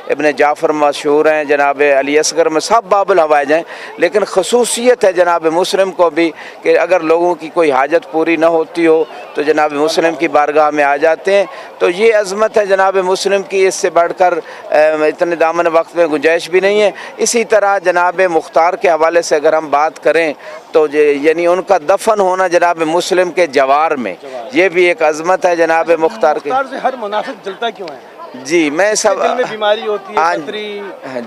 ابن جعفر مشہور ہیں، جناب علی اصغر میں سب باب الحوائج ہیں، لیکن خصوصیت ہے جناب مسلم کو بھی کہ اگر لوگوں کی کوئی حاجت پوری نہ ہوتی ہو تو جناب مسلم کی بارگاہ میں آ جاتے ہیں۔ تو یہ عظمت ہے جناب مسلم کی، اس سے بڑھ کر اتنے دامن وقت میں گنجائش بھی نہیں ہے۔ اسی طرح جناب مختار کے حوالے سے اگر ہم بات کریں تو یعنی ان کا دفن ہونا جناب مسلم کے جوار میں، یہ بھی ایک عظمت ہے جناب مختار کے۔ مختار سے ہر منافق جلتا کیوں ہے؟ جی میں سب دل میں بیماری ہوتی ہے، قطری،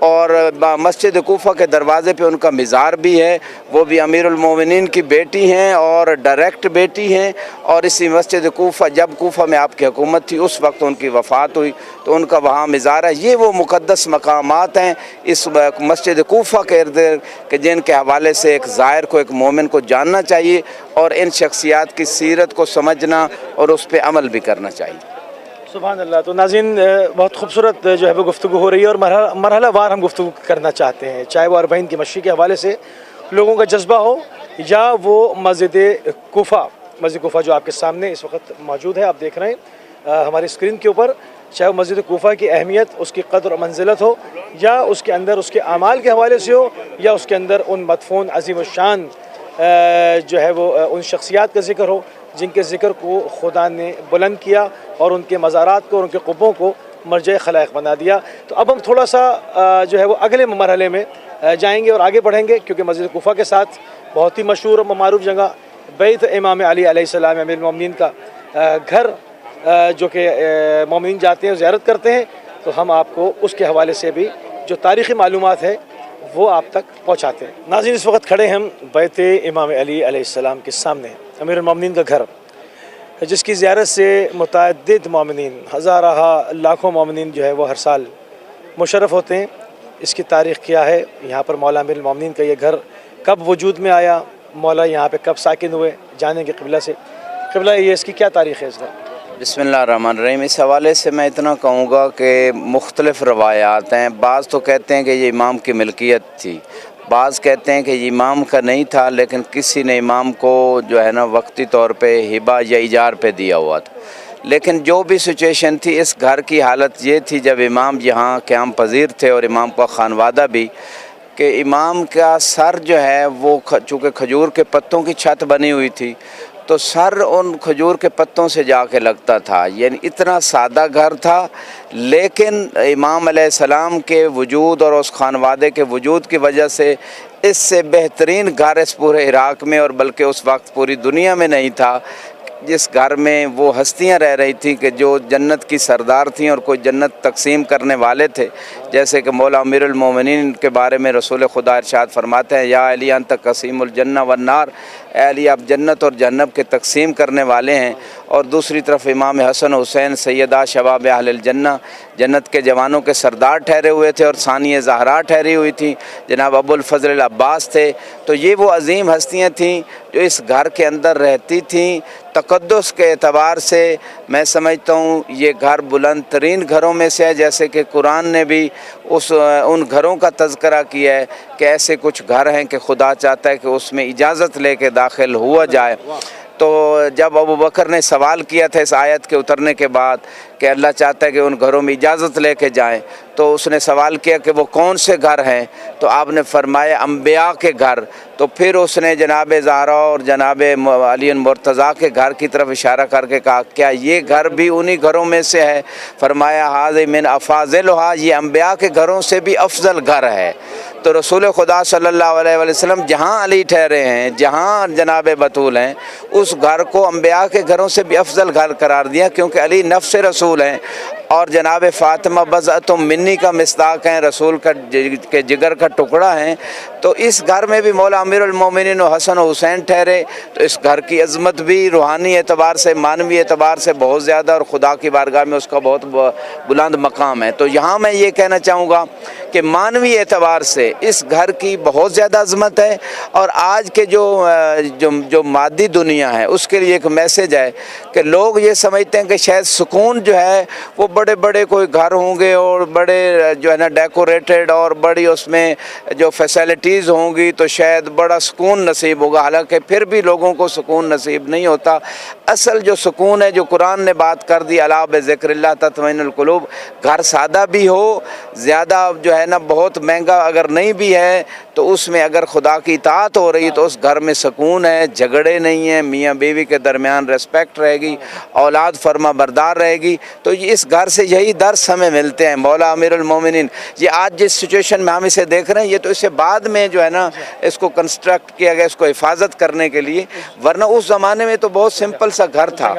اور مسجد کوفہ کے دروازے پہ ان کا مزار بھی ہے، وہ بھی امیر المومنین کی بیٹی ہیں اور ڈائریکٹ بیٹی ہیں، اور اسی مسجد کوفہ جب کوفہ میں آپ کی حکومت تھی اس وقت ان کی وفات ہوئی تو ان کا وہاں مزار ہے۔ یہ وہ مقدس مقامات ہیں اس مسجد کوفہ کے ارد کہ جن کے حوالے سے ایک زائر کو، ایک مومن کو جاننا چاہیے اور ان شخصیات کی سیرت کو سمجھنا اور اس پہ عمل بھی کرنا چاہیے۔ سبحان اللہ۔ تو ناظرین، بہت خوبصورت جو ہے وہ گفتگو ہو رہی ہے اور مرحلہ وار ہم گفتگو کرنا چاہتے ہیں، چاہے وہ اربعین کی مشی کے حوالے سے لوگوں کا جذبہ ہو یا وہ مسجد کوفہ جو آپ کے سامنے اس وقت موجود ہے، آپ دیکھ رہے ہیں ہماری اسکرین کے اوپر، چاہے وہ مسجد کوفہ کی اہمیت، اس کی قدر و منزلت ہو، یا اس کے اندر اس کے اعمال کے حوالے سے ہو، یا اس کے اندر ان مدفون عظیم الشان جو ہے وہ ان شخصیات کا ذکر ہو جن کے ذکر کو خدا نے بلند کیا اور ان کے مزارات کو اور ان کے قبوں کو مرجع خلائق بنا دیا۔ تو اب ہم تھوڑا سا جو ہے وہ اگلے مرحلے میں جائیں گے اور آگے بڑھیں گے، کیونکہ مسجد کوفہ کے ساتھ بہت ہی مشہور اور معروف جگہ بیت امام علی علیہ السلام امیر المومنین کا گھر جو کہ مومنین جاتے ہیں زیارت کرتے ہیں، تو ہم آپ کو اس کے حوالے سے بھی جو تاریخی معلومات ہے وہ آپ تک پہنچاتے ہیں۔ ناظرین، اس وقت کھڑے ہم بیت امام علی علیہ السلام کے سامنے، امیر المومنین کا گھر، جس کی زیارت سے متعدد مومنین، ہزارہ لاکھوں مومنین جو ہے وہ ہر سال مشرف ہوتے ہیں۔ اس کی تاریخ کیا ہے، یہاں پر مولا امیر المومنین کا یہ گھر کب وجود میں آیا، مولا یہاں پہ کب ساکن ہوئے، جانیں گے قبلہ سے۔ قبلہ یہ اس کی کیا تاریخ ہے اس گھر؟ بسم اللہ الرحمن الرحیم۔ اس حوالے سے میں اتنا کہوں گا کہ مختلف روایات ہیں۔ بعض تو کہتے ہیں کہ یہ امام کی ملکیت تھی، بعض کہتے ہیں کہ یہ امام کا نہیں تھا لیکن کسی نے امام کو جو ہے نا وقتی طور پہ ہبہ یا ایجار پہ دیا ہوا تھا۔ لیکن جو بھی سچویشن تھی، اس گھر کی حالت یہ تھی جب امام یہاں قیام پذیر تھے اور امام کا خانوادہ بھی، کہ امام کا سر جو ہے وہ چونکہ کھجور کے پتوں کی چھت بنی ہوئی تھی تو سر ان کھجور کے پتوں سے جا کے لگتا تھا، یعنی اتنا سادہ گھر تھا، لیکن امام علیہ السلام کے وجود اور اس خانوادے کے وجود کی وجہ سے اس سے بہترین گھر اس پورے عراق میں اور بلکہ اس وقت پوری دنیا میں نہیں تھا، جس گھر میں وہ ہستیاں رہ رہی تھیں کہ جو جنت کی سردار تھیں اور کوئی جنت تقسیم کرنے والے تھے، جیسے کہ مولا امیر المومنین کے بارے میں رسول خدا ارشاد فرماتے ہیں، یا علی انت قسیم الجنہ والنار، اے علی آپ جنت اور جہنم کے تقسیم کرنے والے ہیں۔ اور دوسری طرف امام حسن حسین سیدہ شباب اہل الجنہ، جنت کے جوانوں کے سردار ٹھہرے ہوئے تھے، اور ثانیہ زہرا ٹھہری ہوئی تھیں، جناب ابو الفضل العباس تھے۔ تو یہ وہ عظیم ہستیاں تھیں جو اس گھر کے اندر رہتی تھیں۔ تقدس کے اعتبار سے میں سمجھتا ہوں یہ گھر بلند ترین گھروں میں سے ہے، جیسے کہ قرآن نے بھی ان گھروں کا تذکرہ کیا ہے کہ ایسے کچھ گھر ہیں کہ خدا چاہتا ہے کہ اس میں اجازت لے کے داخل ہوا جائے۔ تو جب ابو بکر نے سوال کیا تھا اس آیت کے اترنے کے بعد کہ اللہ چاہتا ہے کہ ان گھروں میں اجازت لے کے جائیں، تو اس نے سوال کیا کہ وہ کون سے گھر ہیں، تو آپ نے فرمایا انبیاء کے گھر۔ تو پھر اس نے جناب زہرا اور جناب علی مرتضیٰ کے گھر کی طرف اشارہ کر کے کہا کیا یہ گھر بھی انہی گھروں میں سے ہے؟ فرمایا ھذا من افاضلھا، یہ انبیاء کے گھروں سے بھی افضل گھر ہے۔ تو رسول خدا صلی اللہ علیہ وسلم جہاں علی ٹھہرے ہیں، جہاں جناب بطول ہیں، اس گھر کو انبیاء کے گھروں سے بھی افضل گھر قرار دیا، کیونکہ علی نفس رسول ہیں اور جناب فاطمہ بضعۃ منی کا مصداق ہیں، رسول کے جگر کا ٹکڑا ہیں۔ تو اس گھر میں بھی مولا امیر المومنین و حسن و حسین ٹھہرے، تو اس گھر کی عظمت بھی روحانی اعتبار سے، معنوی اعتبار سے بہت زیادہ، اور خدا کی بارگاہ میں اس کا بہت بلند مقام ہے۔ تو یہاں میں یہ کہنا چاہوں گا کہ معنوی اعتبار سے اس گھر کی بہت زیادہ عظمت ہے، اور آج کے جو مادی دنیا ہے اس کے لیے ایک میسج ہے کہ لوگ یہ سمجھتے ہیں کہ شاید سکون جو ہے وہ بڑے بڑے کوئی گھر ہوں گے اور بڑے جو ہے نا ڈیکوریٹڈ اور بڑی اس میں جو فیسلٹیز ہوں گی تو شاید بڑا سکون نصیب ہوگا، حالانکہ پھر بھی لوگوں کو سکون نصیب نہیں ہوتا۔ اصل جو سکون ہے جو قرآن نے بات کر دی، الا بذکر اللہ تطمئن القلوب، گھر سادہ بھی ہو، زیادہ جو ہے نا بہت مہنگا اگر نہیں بھی ہے، تو اس میں اگر خدا کی اطاعت ہو رہی تو اس گھر میں سکون ہے، جھگڑے نہیں ہیں، میاں بیوی کے درمیان ریسپیکٹ رہے گی، اولاد فرما بردار رہے گی۔ تو اس گھر سے یہی درس ہمیں ملتے ہیں۔ مولا امیر المومنین یہ آج جس سچویشن میں ہم اسے دیکھ رہے ہیں، یہ تو اس سے بعد میں جو ہے نا اس کو کنسٹرکٹ کیا گیا، اس کو حفاظت کرنے کے لیے، ورنہ اس زمانے میں تو بہت سمپل سا گھر تھا۔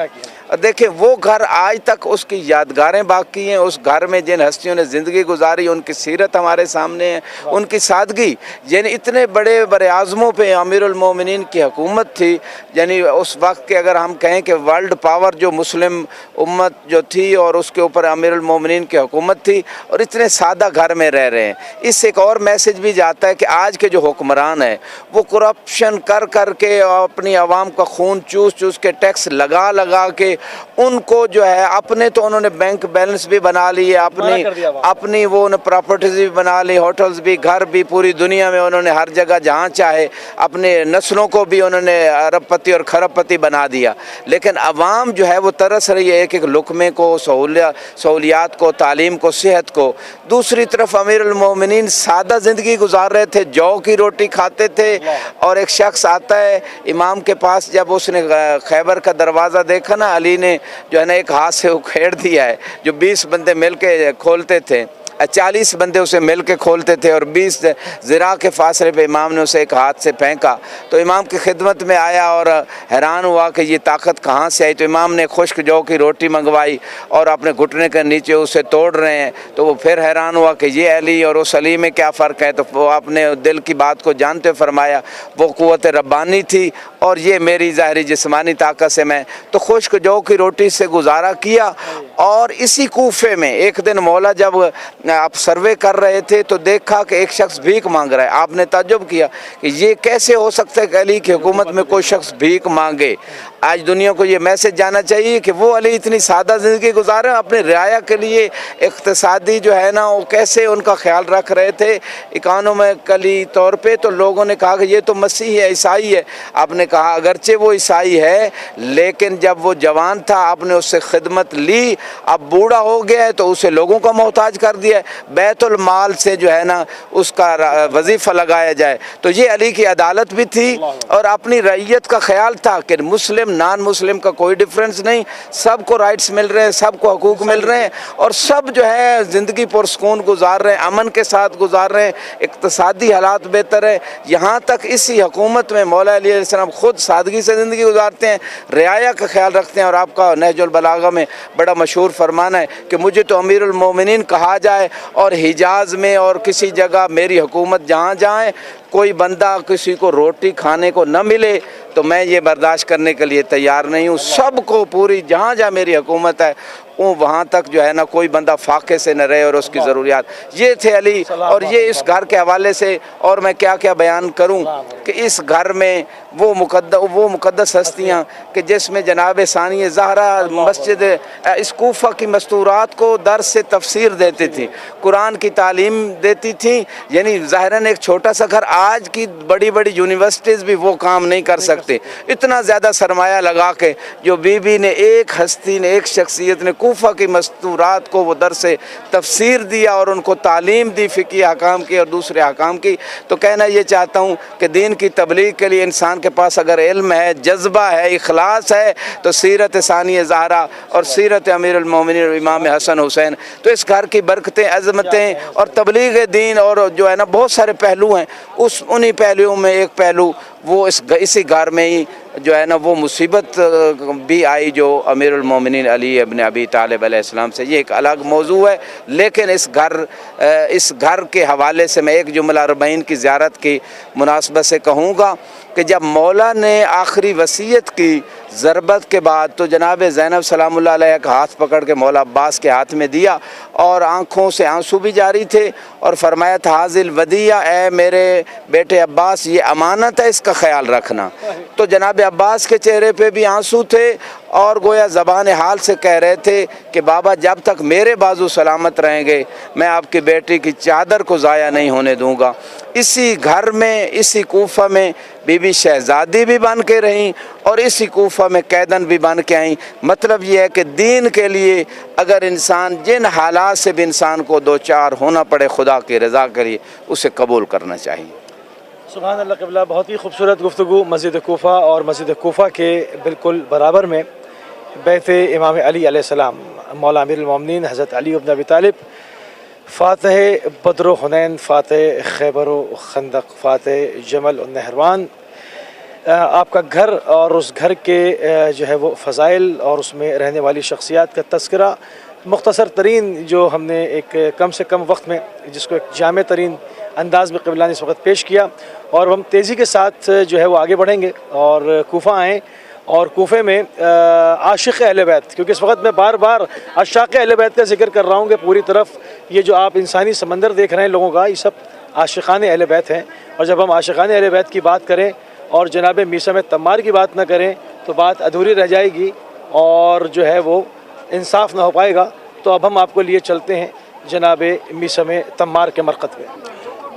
اور دیکھیں وہ گھر آج تک اس کی یادگاریں باقی ہیں، اس گھر میں جن ہستیوں نے زندگی گزاری ان کی سیرت ہمارے سامنے ہے، ان کی سادگی، یعنی اتنے بڑے بڑے اعظموں پہ امیر المومنین کی حکومت تھی، یعنی اس وقت کے اگر ہم کہیں کہ ورلڈ پاور جو مسلم امت جو تھی اور اس کے اوپر امیر المومنین کی حکومت تھی، اور اتنے سادہ گھر میں رہ رہے ہیں۔ اس سے ایک اور میسج بھی جاتا ہے کہ آج کے جو حکمران ہیں وہ کرپشن کر کر کے اپنی عوام کا خون چوس چوس کے ٹیکس لگا لگا کے ان کو جو ہے اپنے تو انہوں نے بینک بیلنس بھی بنا لیے، اپنی وہ پراپرٹیز بھی بنا لی، ہوٹلز بھی، گھر بھی، پوری دنیا میں انہوں نے ہر جگہ جہاں چاہے اپنے نسلوں کو بھی انہوں نے ارب پتی اور کھرب پتی بنا دیا، لیکن عوام جو ہے وہ ترس رہی ہے ایک ایک لقمے کو، سہولیات کو، تعلیم کو، صحت کو۔ دوسری طرف امیر المومنین سادہ زندگی گزار رہے تھے، جو کی روٹی کھاتے تھے، اور ایک شخص آتا ہے امام کے پاس، جب اس نے خیبر کا دروازہ دیکھا نا، علی نے جو ہے نا ایک ہاتھ سے اکھیڑ دیا ہے، جو 20 بندے مل کے کھولتے تھے، 40 بندے اسے مل کے کھولتے تھے، اور 20 ذراع کے فاصلے پہ امام نے اسے ایک ہاتھ سے پھینکا، تو امام کی خدمت میں آیا اور حیران ہوا کہ یہ طاقت کہاں سے آئی، تو امام نے خشک جو کی روٹی منگوائی اور اپنے گھٹنے کے نیچے اسے توڑ رہے ہیں، تو وہ پھر حیران ہوا کہ یہ علی اور اس علی میں کیا فرق ہے، تو وہ اپنے دل کی بات کو جانتے فرمایا وہ قوت ربانی تھی اور یہ میری ظاہری جسمانی طاقت سے میں، تو خشک جو کی روٹی سے گزارا کیا۔ اور اسی کوفے میں ایک دن مولا جب آپ سروے کر رہے تھے تو دیکھا کہ ایک شخص بھیک مانگ رہا ہے، آپ نے تعجب کیا کہ یہ کیسے ہو سکتا ہے کہ علی کی حکومت میں کوئی شخص بھیک مانگے۔ آج دنیا کو یہ میسج جانا چاہیے کہ وہ علی اتنی سادہ زندگی گزارے، اپنے رعایا کے لیے اقتصادی جو ہے نا وہ کیسے ان کا خیال رکھ رہے تھے اکانومیکلی طور پہ، تو لوگوں نے کہا کہ یہ تو مسیحی ہے، عیسائی ہے۔ آپ نے کہا اگرچہ وہ عیسائی ہے لیکن جب وہ جوان تھا آپ نے اس سے خدمت لی، اب بوڑھا ہو گیا ہے تو اسے لوگوں کا محتاج کر دیا ہے، بیت المال سے جو ہے نا اس کا وظیفہ لگایا جائے۔ تو یہ علی کی عدالت بھی تھی اور اپنی رعیت کا خیال تھا کہ مسلم نان مسلم کا کوئی ڈیفرنس نہیں، سب کو رائٹس مل رہے ہیں، سب کو حقوق مل رہے ہیں، اور سب جو ہے زندگی پرسکون گزار رہے ہیں، امن کے ساتھ گزار رہے ہیں، اقتصادی حالات بہتر ہے۔ یہاں تک اسی حکومت میں مولا علی علیہ السلام خود سادگی سے زندگی گزارتے ہیں، رعایا کا خیال رکھتے ہیں، اور آپ کا نہج البلاغہ میں بڑا مشہور فرمان ہے کہ مجھے تو امیر المومنین کہا جائے اور حجاز میں اور کسی جگہ میری حکومت جہاں جائیں کوئی بندہ کسی کو روٹی کھانے کو نہ ملے تو میں یہ برداشت کرنے کے لیے تیار نہیں ہوں، سب کو پوری جہاں جہاں میری حکومت ہے وہاں تک جو ہے نا کوئی بندہ فاقے سے نہ رہے اور اس کی ضروریات۔ یہ تھے علی، اور یہ اس گھر کے حوالے سے اور میں کیا کیا بیان کروں کہ اس گھر میں وہ مقدس ہستیاں کہ جس میں جناب ثانی زہرا مسجد اس کوفہ کی مستورات کو درس سے تفسیر دیتی تھی، قرآن کی تعلیم دیتی تھیں، یعنی ظاہراً ایک چھوٹا سا گھر، آج کی بڑی بڑی یونیورسٹیز بھی وہ کام نہیں کر سکتے، اتنا زیادہ سرمایہ لگا کے جو بی بی نے ایک ہستی نے ایک شخصیت نے کوفہ کی مستورات کو وہ درس تفسیر دیا اور ان کو تعلیم دی فقہی احکام کی اور دوسرے احکام کی۔ تو کہنا یہ چاہتا ہوں کہ دین کی تبلیغ کے لیے انسان کے پاس اگر علم ہے، جذبہ ہے، اخلاص ہے، تو سیرت ثانی زہرا اور سیرت امیر المومنین اور امام حسن حسین، تو اس گھر کی برکتیں، عظمتیں اور تبلیغ دین اور جو ہے نا بہت سارے پہلو ہیں، انہی پہلوؤں میں ایک پہلو وہ اسی گھر میں ہی جو ہے نا وہ مصیبت بھی آئی جو امیر المومنین علی ابن ابی طالب علیہ السلام سے، یہ ایک الگ موضوع ہے، لیکن اس گھر کے حوالے سے میں ایک جملہ اربعین کی زیارت کی مناسبت سے کہوں گا کہ جب مولا نے آخری وصیت کی ضربت کے بعد تو جناب زینب سلام اللہ علیہ کا ہاتھ پکڑ کے مولا عباس کے ہاتھ میں دیا اور آنکھوں سے آنسو بھی جاری تھے اور فرمایا تھا حاضل ودیع، اے میرے بیٹے عباس یہ امانت ہے، اس کا خیال رکھنا۔ تو جناب عباس کے چہرے پہ بھی آنسو تھے اور گویا زبان حال سے کہہ رہے تھے کہ بابا جب تک میرے بازو سلامت رہیں گے میں آپ کی بیٹی کی چادر کو ضائع نہیں ہونے دوں گا۔ اسی گھر میں، اسی کوفہ میں بی بی شہزادی بھی بن کے رہیں اور اسی کوفہ میں قیدن بھی بن کے آئیں۔ مطلب یہ ہے کہ دین کے لیے اگر انسان جن حالات سے بھی انسان کو دوچار ہونا پڑے خدا کی رضا کے لیے اسے قبول کرنا چاہیے۔ سبحان اللہ قبلہ، بہت ہی خوبصورت گفتگو مسجد کوفہ اور مسجد کوفہ کے بالکل برابر میں بیت امام علی علیہ السلام مولا امیر المومنین حضرت علی بن ابی طالب، فاتح بدر و حنین، فاتح خیبر و خندق، فاتح جمل و نہروان، آپ کا گھر اور اس گھر کے جو ہے وہ فضائل اور اس میں رہنے والی شخصیات کا تذکرہ مختصر ترین جو ہم نے ایک کم سے کم وقت میں جس کو ایک جامع ترین انداز میں قبلہ نے اس وقت پیش کیا، اور ہم تیزی کے ساتھ جو ہے وہ آگے بڑھیں گے اور کوفہ آئیں، اور کوفے میں عاشق اہل بیت، کیونکہ اس وقت میں بار بار عشاق اہل بیت کا ذکر کر رہا ہوں کہ پوری طرف یہ جو آپ انسانی سمندر دیکھ رہے ہیں لوگوں کا، یہ سب عاشقان اہل بیت ہیں، اور جب ہم عاشقان اہل بیت کی بات کریں اور جناب میثم تمار کی بات نہ کریں تو بات ادھوری رہ جائے گی اور جو ہے وہ انصاف نہ ہو پائے گا۔ تو اب ہم آپ کو لیے چلتے ہیں جناب میثم تمار کے مرقد پہ۔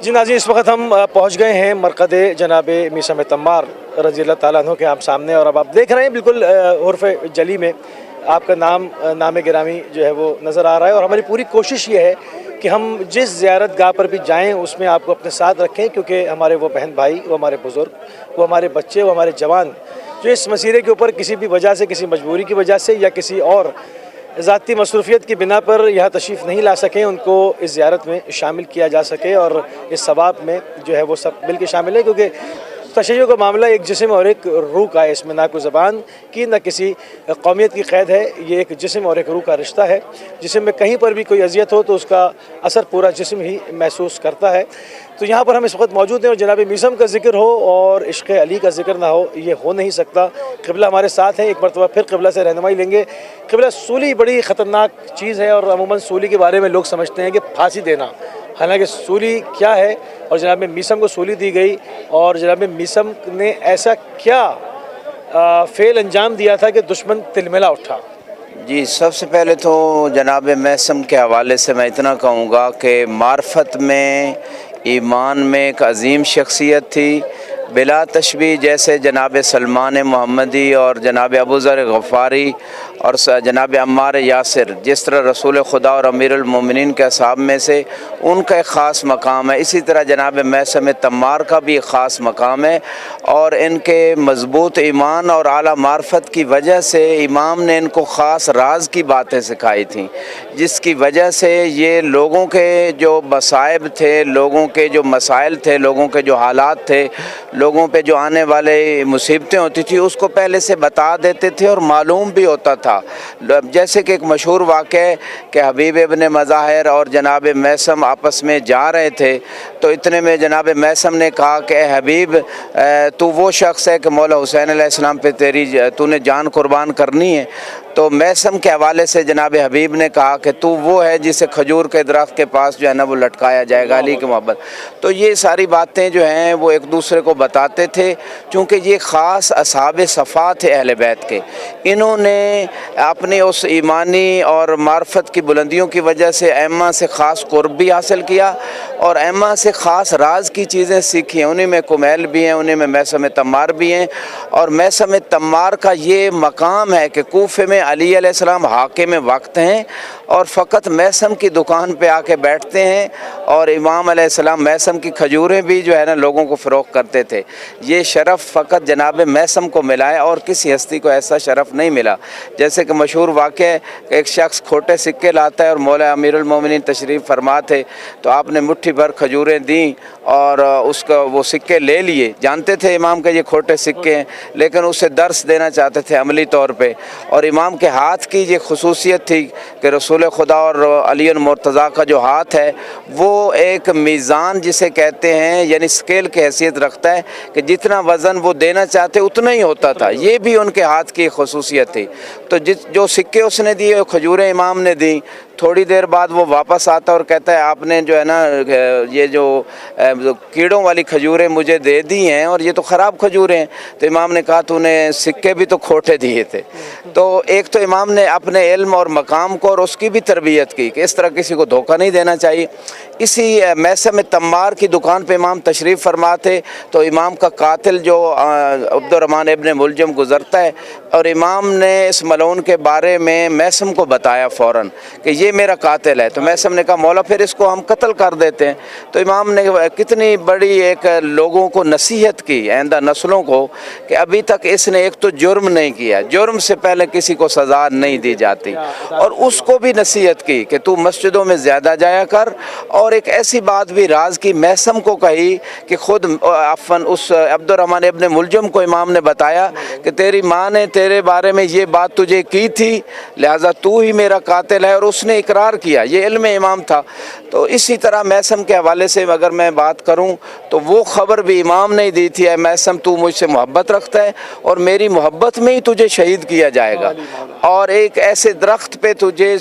جی ناظرین، اس وقت ہم پہنچ گئے ہیں مرقد جناب میثم تمار رضی اللہ تعالیٰ عنہ کے ہم سامنے، اور اب آپ دیکھ رہے ہیں بالکل عرف جلی میں آپ کا نام گرامی جو ہے وہ نظر آ رہا ہے، اور ہماری پوری کوشش یہ ہے کہ ہم جس زیارت گاہ پر بھی جائیں اس میں آپ کو اپنے ساتھ رکھیں، کیونکہ ہمارے وہ بہن بھائی، وہ ہمارے بزرگ، وہ ہمارے بچے، وہ ہمارے جوان جو اس مسئلے کے اوپر کسی بھی وجہ سے، کسی مجبوری کی وجہ سے یا کسی اور ذاتی مصروفیت کی بنا پر یہاں تشریف نہیں لا سکیں، ان کو اس زیارت میں شامل کیا جا سکے اور اس ثواب میں جو ہے وہ سب مل کے شامل ہے، کیونکہ تشیع کا معاملہ ایک جسم اور ایک روح کا ہے، اس میں نہ کوئی زبان کی نہ کسی قومیت کی قید ہے، یہ ایک جسم اور ایک روح کا رشتہ ہے، جسم میں کہیں پر بھی کوئی اذیت ہو تو اس کا اثر پورا جسم ہی محسوس کرتا ہے۔ تو یہاں پر ہم اس وقت موجود ہیں اور جناب میثم کا ذکر ہو اور عشق علی کا ذکر نہ ہو، یہ ہو نہیں سکتا۔ قبلہ ہمارے ساتھ ہیں، ایک مرتبہ پھر قبلہ سے رہنمائی لیں گے۔ قبلہ سولی بڑی خطرناک چیز ہے، اور عموماً سولی کے بارے میں لوگ سمجھتے ہیں کہ پھانسی دینا، حالانکہ سولی کیا ہے، اور جناب میثم کو سولی دی گئی، اور جناب میثم نے ایسا کیا فعل انجام دیا تھا کہ دشمن تلملا اٹھا۔ جی، سب سے پہلے تو جناب میثم کے حوالے سے میں اتنا کہوں گا کہ معرفت میں، ایمان میں ایک عظیم شخصیت تھی، بلا تشبیہ، جیسے جناب سلمان محمدی اور جناب ابو ذر غفاری اور جناب عمار یاسر جس طرح رسول خدا اور امیر المومنین کے اصحاب میں سے ان کا ایک خاص مقام ہے، اسی طرح جناب میثم تمار کا بھی ایک خاص مقام ہے، اور ان کے مضبوط ایمان اور اعلیٰ معرفت کی وجہ سے امام نے ان کو خاص راز کی باتیں سکھائی تھیں، جس کی وجہ سے یہ لوگوں کے جو مصائب تھے، لوگوں کے جو مسائل تھے، لوگوں کے جو حالات تھے، لوگوں پہ جو آنے والے مصیبتیں ہوتی تھی اس کو پہلے سے بتا دیتے تھے اور معلوم بھی ہوتا تھا۔ جیسے کہ ایک مشہور واقعہ ہے کہ حبیب ابن مظاہر اور جناب میثم آپس میں جا رہے تھے، تو اتنے میں جناب میثم نے کہا کہ اے حبیب، تو وہ شخص ہے کہ مولا حسین علیہ السلام پہ تو نے جان قربان کرنی ہے؟ تو میثم کے حوالے سے جناب حبیب نے کہا کہ تو وہ ہے جسے کھجور کے درخت کے پاس جو ہے نا وہ لٹکایا جائے گا، علی کی محبت۔ تو یہ ساری باتیں جو ہیں وہ ایک دوسرے کو بتاتے تھے، چونکہ یہ خاص اصحاب صفا تھے اہل بیت کے، انہوں نے اپنی اس ایمانی اور معرفت کی بلندیوں کی وجہ سے ائمہ سے خاص قرب بھی حاصل کیا اور ائمہ سے خاص راز کی چیزیں سیکھی ہیں، انہیں میں کمیل بھی ہیں، انہیں میں میثم تمار بھی ہیں، اور میثم تمار کا یہ مقام ہے کہ کوفے میں علی علیہ السلام حاکم وقت ہیں اور فقط میثم کی دکان پہ آ کے بیٹھتے ہیں، اور امام علیہ السلام میثم کی کھجوریں بھی جو ہے نا لوگوں کو فروخت کرتے تھے۔ یہ شرف فقط جناب میثم کو ملا ہے اور کسی ہستی کو ایسا شرف نہیں ملا۔ جیسے کہ مشہور واقعہ ہے کہ ایک شخص کھوٹے سکے لاتا ہے اور مولا امیر المومنین تشریف فرما تھے، تو آپ نے مٹھی بھر کھجوریں دیں اور اس کا وہ سکے لے لیے، جانتے تھے امام کے یہ کھوٹے سکے ہیں، لیکن اسے درس دینا چاہتے تھے عملی طور پہ، اور امام کے ہاتھ کی یہ خصوصیت تھی کہ رسول خدا اور علی مرتضیٰ کا جو ہاتھ ہے وہ ایک میزان جسے کہتے ہیں، یعنی اسکیل کی حیثیت رکھتا ہے کہ جتنا وزن وہ دینا چاہتے اتنا ہی ہوتا تھا، یہ بھی ان کے ہاتھ کی خصوصیت تھی۔ تو جو سکے اس نے دیے، کھجوریں امام نے دیں، تھوڑی دیر بعد وہ واپس آتا اور کہتا ہے آپ نے جو ہے نا یہ جو کیڑوں والی کھجوریں مجھے دے دی ہیں اور یہ تو خراب کھجوریں ہیں۔ تو امام نے کہا تو نے سکے بھی تو کھوٹے دیے تھے۔ تو ایک تو امام نے اپنے علم اور مقام کو اور اس کی بھی تربیت کی کہ اس طرح کسی کو دھوکہ نہیں دینا چاہیے۔ اسی میثم تمار کی دکان پہ امام تشریف فرما تھے، تو امام کا قاتل جو عبد الرحمن ابن ملجم گزرتا ہے، اور امام نے اس ملعون کے بارے میں میثم کو بتایا فوراً کہ یہ میرا قاتل ہے۔ تو میثم نے کہا مولا پھر اس کو ہم قتل کر دیتے ہیں۔ تو امام نے کتنی بڑی ایک لوگوں کو نصیحت کی، آئندہ نسلوں کو، کہ ابھی تک اس نے ایک تو جرم نہیں کیا، جرم سے پہلے کسی کو سزا نہیں دی جاتی، اور اس کو بھی نصیحت کی کہ تو مسجدوں میں زیادہ جایا کر، اور ایک ایسی بات بھی راز کی میثم کو کہی کہ خود اس عبد الرحمن ابن ملجم کو امام نے بتایا کہ تیری ماں نے تیرے بارے میں یہ بات تجھے کی تھی، لہذا تو ہی میرا قاتل ہے، اور اس نے اقرار کیا۔ یہ علم امام تھا۔ تو اسی طرح میثم کے حوالے سے اگر میں بات کروں تو وہ خبر بھی امام نے دی تھی، اے میثم تو مجھ سے محبت رکھتا ہے اور میری محبت میں ہی تجھے شہید کیا جائے گا، اور ایک ایسے درخت پہ تجھے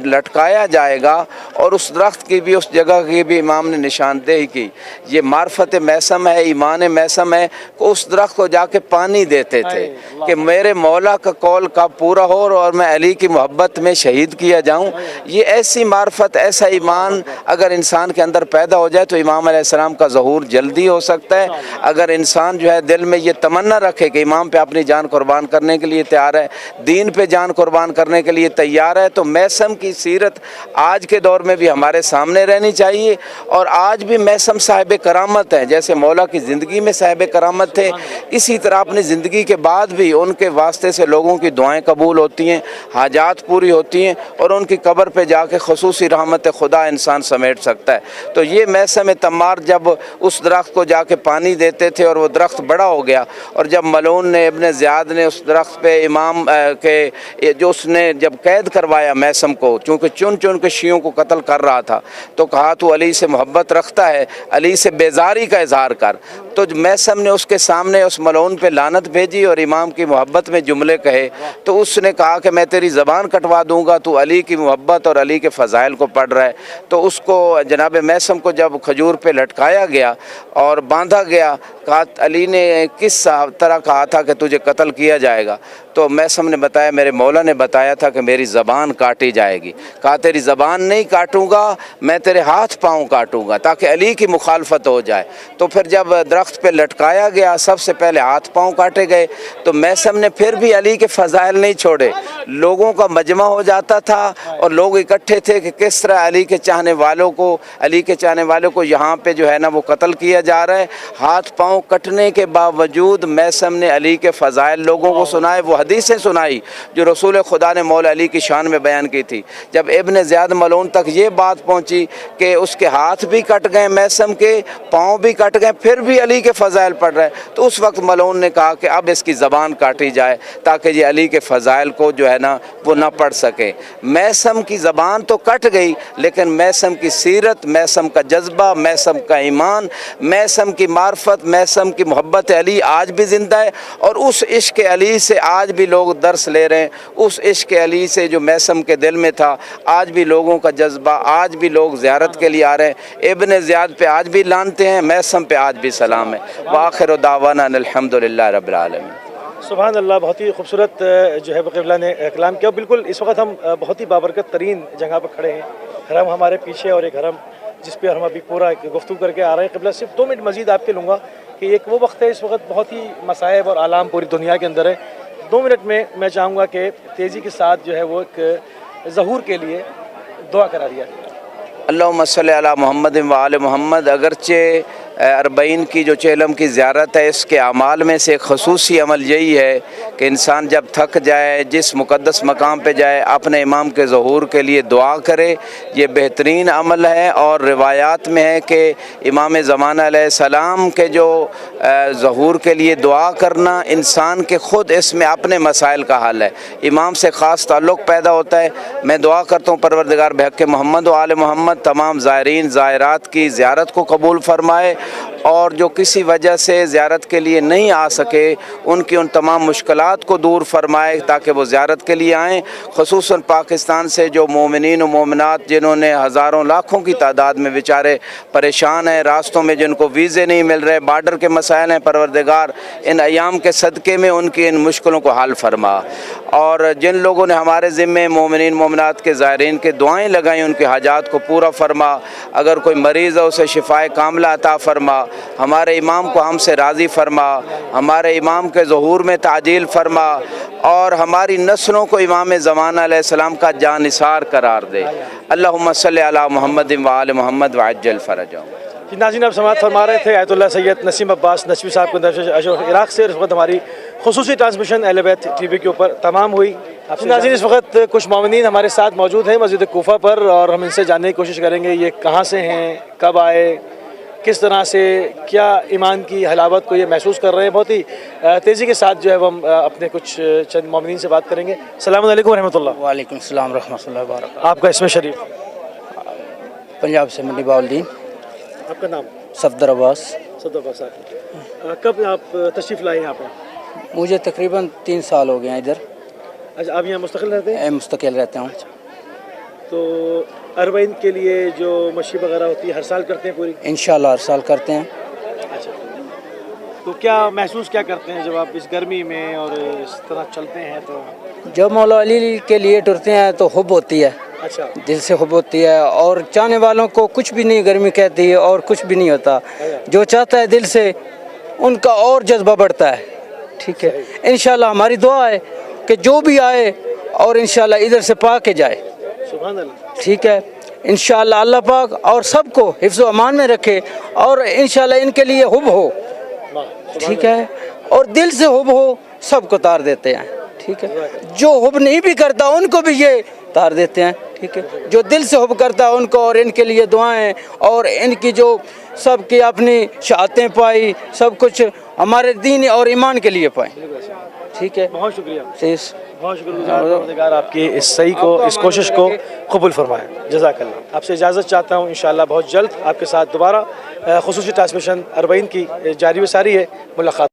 لٹکایا جائے گا، اور اس درخت کی بھی، اس جگہ کی بھی امام نے نشاندہی کی۔ یہ معرفت میثم ہے، ایمان میثم ہے کہ اس درخت کو جا کے پانی دیتے تھے کہ میرے مولا کا قول کب پورا ہو اور میں علی کی محبت میں شہید کیا جاؤں۔ یہ ایسی معرفت، ایسا ایمان اگر انسان کے اندر پیدا ہو جائے تو امام علیہ السلام کا ظہور جلدی ہو سکتا ہے۔ اگر انسان جو ہے دل میں یہ تمنا رکھے کہ امام پہ اپنی جان قربان کرنے کے لیے تیار ہے، دین پہ جان قربان کرنے کے لیے تیار ہے، تو میثم کی سیرت آج کے دور میں بھی ہمارے سامنے رہنی چاہیے۔ اور آج بھی میثم صاحب کرامت ہیں، جیسے مولا کی زندگی میں صاحب کرامت تھے، اسی طرح اپنی زندگی کے بعد بھی ان کے واسطے سے لوگوں کی دعائیں قبول ہوتی ہیں، حاجات پوری ہوتی ہیں، اور ان کی قبر پہ جا کے خصوصی رحمت خدا انسان سمیٹ سکتا ہے۔ تو یہ میثم تمار جب اس درخت کو جا کے پانی دیتے تھے اور وہ درخت بڑا ہو گیا، اور جب ملعون نے ابن زیاد نے اس درخت پہ امام کے جو اس نے جب قید کروایا میثم کو، چونکہ چن چن کے شیعوں کو قتل کر رہا تھا، تو کہا تو علی سے محبت رکھتا ہے، علی سے بیزاری کا اظہار کر۔ تو میثم نے اس کے سامنے اس ملعون پہ لعنت بھیجی اور امام کی محبت میں جملے کہے، تو اس نے کہا کہ میں تیری زبان کٹوا دوں گا، تو علی کی محبت اور علی کے فضائل کو پڑھ رہا ہے۔ تو اس کو جناب میثم کو جب کھجور پہ لٹکایا گیا اور باندھا گیا، کہا علی نے کس طرح کہا تھا کہ تجھے قتل کیا جائے گا؟ تو میثم نے بتایا میرے مولا نے بتایا تھا کہ میری زبان کاٹی جائے گی۔ کہا تیری زبان نہیں کاٹوں گا، میں تیرے ہاتھ پاؤں کاٹوں گا تاکہ علی کی مخالفت ہو جائے۔ تو پھر جب درخت پہ لٹکایا گیا، سب سے پہلے ہاتھ پاؤں کاٹے گئے، تو میثم نے پھر بھی علی کے فضائل نہیں چھوڑے۔ لوگوں کا مجمع ہو جاتا تھا اور لوگ اکٹھے تھے کہ کس طرح علی کے چاہنے والوں کو یہاں پہ جو ہے نا وہ قتل کیا جا رہا ہے۔ ہاتھ پاؤں کٹنے کے باوجود میثم نے علی کے فضائل لوگوں کو سنائے، وہ حدیثیں سنائی جو رسول خدا نے مولا علی کی شان میں بیان کی تھی۔ جب ابن زیاد ملعون تک یہ بات پہنچی کہ اس کے ہاتھ بھی کٹ گئے، میثم کے پاؤں بھی کٹ گئے، پھر بھی علی کے فضائل پڑھ رہے، تو اس وقت ملعون نے کہا کہ اب اس کی زبان کاٹی جائے تاکہ یہ علی کے فضائل کو جو ہے نا وہ نہ پڑھ سکے۔ میثم کی زبان تو کٹ گئی، لیکن میثم کی سیرت، میثم کا جذبہ، میثم کا ایمان، میثم کی معرفت، میثم کی محبت علی آج بھی زندہ ہے، اور اس عشق علی سے آج بھی لوگ درس لے رہے ہیں۔ اس عشق علی سے جو میثم کے دل میں تھا، آج بھی لوگوں کا جذبہ، آج بھی لوگ زیارت کے لیے آ رہے ہیں۔ ابن زیاد پہ آج بھی لانتے ہیں، میثم پہ آج بھی سلام ہے۔ وآخر دعوانا الحمدللہ رب العالمین۔ سبحان اللہ، بہت ہی خوبصورت جو ہے قبلہ نے کلام کیا۔ بالکل اس وقت ہم بہت ہی بابرکت ترین جگہ پر کھڑے ہیں، حرم ہمارے پیچھے، اور ایک حرم جس پہ ہم ابھی پورا گفتگو کر کے آ رہے ہیں۔ قبلہ صرف 2 منٹ مزید آپ کے لوں گا کہ ایک وہ وقت ہے اس وقت بہت ہی مصائب اور آلام پوری دنیا کے اندر ہے۔ 2 منٹ میں میں چاہوں گا کہ تیزی کے ساتھ جو ہے وہ ایک ظہور کے لیے دعا کرا دیا۔ اللہم صلی علی محمد و آل محمد۔ اگرچہ 40 کی جو چہلم کی زیارت ہے، اس کے اعمال میں سے ایک خصوصی عمل یہی ہے کہ انسان جب تھک جائے، جس مقدس مقام پہ جائے، اپنے امام کے ظہور کے لیے دعا کرے۔ یہ بہترین عمل ہے، اور روایات میں ہے کہ امام زمانہ علیہ السلام کے جو ظہور کے لیے دعا کرنا، انسان کے خود اس میں اپنے مسائل کا حل ہے، امام سے خاص تعلق پیدا ہوتا ہے۔ میں دعا کرتا ہوں پروردگار بحق محمد و آل محمد تمام زائرین زائرات کی زیارت کو قبول فرمائے، اور جو کسی وجہ سے زیارت کے لیے نہیں آ سکے ان کی ان تمام مشکلات کو دور فرمائے تاکہ وہ زیارت کے لیے آئیں۔ خصوصاً پاکستان سے جو مومنین و مومنات جنہوں نے ہزاروں لاکھوں کی تعداد میں بیچارے پریشان ہیں، راستوں میں جن کو ویزے نہیں مل رہے، بارڈر کے مسائل ہیں، پروردگار ان ایام کے صدقے میں ان کی ان مشکلوں کو حل فرما۔ اور جن لوگوں نے ہمارے ذمے مومنین مومنات کے زائرین کے دعائیں لگائیں، ان کے حاجات کو پورا فرما۔ اگر کوئی مریض ہے اسے شفائے کاملہ عطا فرما۔ ہمارے امام کو ہم سے راضی فرما، ہمارے امام کے ظہور میں تعجیل فرما، اور ہماری نسلوں کو امام زمانہ علیہ السلام کا جانثار قرار دے۔ اللہم صلی علی محمد و آل محمد وعجل فرجہم۔ جی ناظرین، آپ سماعت فرما رہے تھے آیت اللہ سید نسیم عباس نشوی صاحب کو عراق سے۔ اس وقت ہماری خصوصی ٹرانسمیشن اہل بیت ٹی وی کے اوپر تمام ہوئی۔ ناظرین، اس وقت کچھ مومنین ہمارے ساتھ موجود ہیں مسجد کوفہ پر، اور ہم ان سے جاننے کی کوشش کریں گے یہ کہاں سے ہیں، کب آئے، کس طرح سے، کیا ایمان کی حلاوت کو یہ محسوس کر رہے ہیں۔ بہت ہی تیزی کے ساتھ جو ہے وہ ہم اپنے کچھ چند مومنین سے بات کریں گے۔ السلام علیکم ورحمۃ اللہ۔ وعلیکم السلام ورحمۃ اللہ وبرکاتہ۔ آپ کا اسم شریف؟ پنجاب سے منی باؤلدین۔ آپ کا نام؟ صفدر عباس۔ صدر عباس صاحب، کب آپ تشریف لائے ہیں یہاں پر؟ مجھے تقریباً 3 سال ہو گئے ہیں ادھر۔ اچھا، آپ یہاں مستقل رہتے ہیں؟ مستقل رہتا ہوں۔ تو اربعین کے لیے جو مشی وغیرہ ہوتی ہے ہر سال کرتے ہیں پوری؟ انشاءاللہ ہر سال کرتے ہیں۔ اچھا، تو کیا محسوس کیا کرتے ہیں جب آپ اس گرمی میں اور اس طرح چلتے ہیں تو؟ جب مولا علی کے لیے ٹرتے ہیں تو حب ہوتی ہے، اچھا، دل سے حب ہوتی ہے، اور چاہنے والوں کو کچھ بھی نہیں گرمی کہتی ہے اور کچھ بھی نہیں ہوتا۔ جو چاہتا ہے دل سے ان کا اور جذبہ بڑھتا ہے۔ ٹھیک ہے، انشاءاللہ ہماری دعا ہے کہ جو بھی آئے اور انشاءاللہ ادھر سے پا کے جائے۔ سبحان اللہ۔ ٹھیک ہے، انشاءاللہ اللہ پاک اور سب کو حفظ و امان میں رکھے، اور انشاءاللہ ان کے لیے حب ہو۔ ٹھیک ہے، اور دل سے حب ہو، سب کو تار دیتے ہیں۔ ٹھیک ہے، جو حب نہیں بھی کرتا ان کو بھی یہ تار دیتے ہیں۔ ٹھیک ہے، جو دل سے حب کرتا ہے ان کو، اور ان کے لیے دعائیں، اور ان کی جو سب کی اپنی شہادتیں پائی، سب کچھ ہمارے دین اور ایمان کے لیے پائیں۔ ٹھیک ہے، بہت شکریہ، بہت شکر گزار پروردگار آپ کی اس صحیح کو، اس کوشش کو قبول فرمائے۔ جزاک اللہ۔ آپ سے اجازت چاہتا ہوں، انشاءاللہ بہت جلد آپ کے ساتھ دوبارہ خصوصی ٹرانسمیشن اربعین کی جاری و ساری ہے، ملاقات۔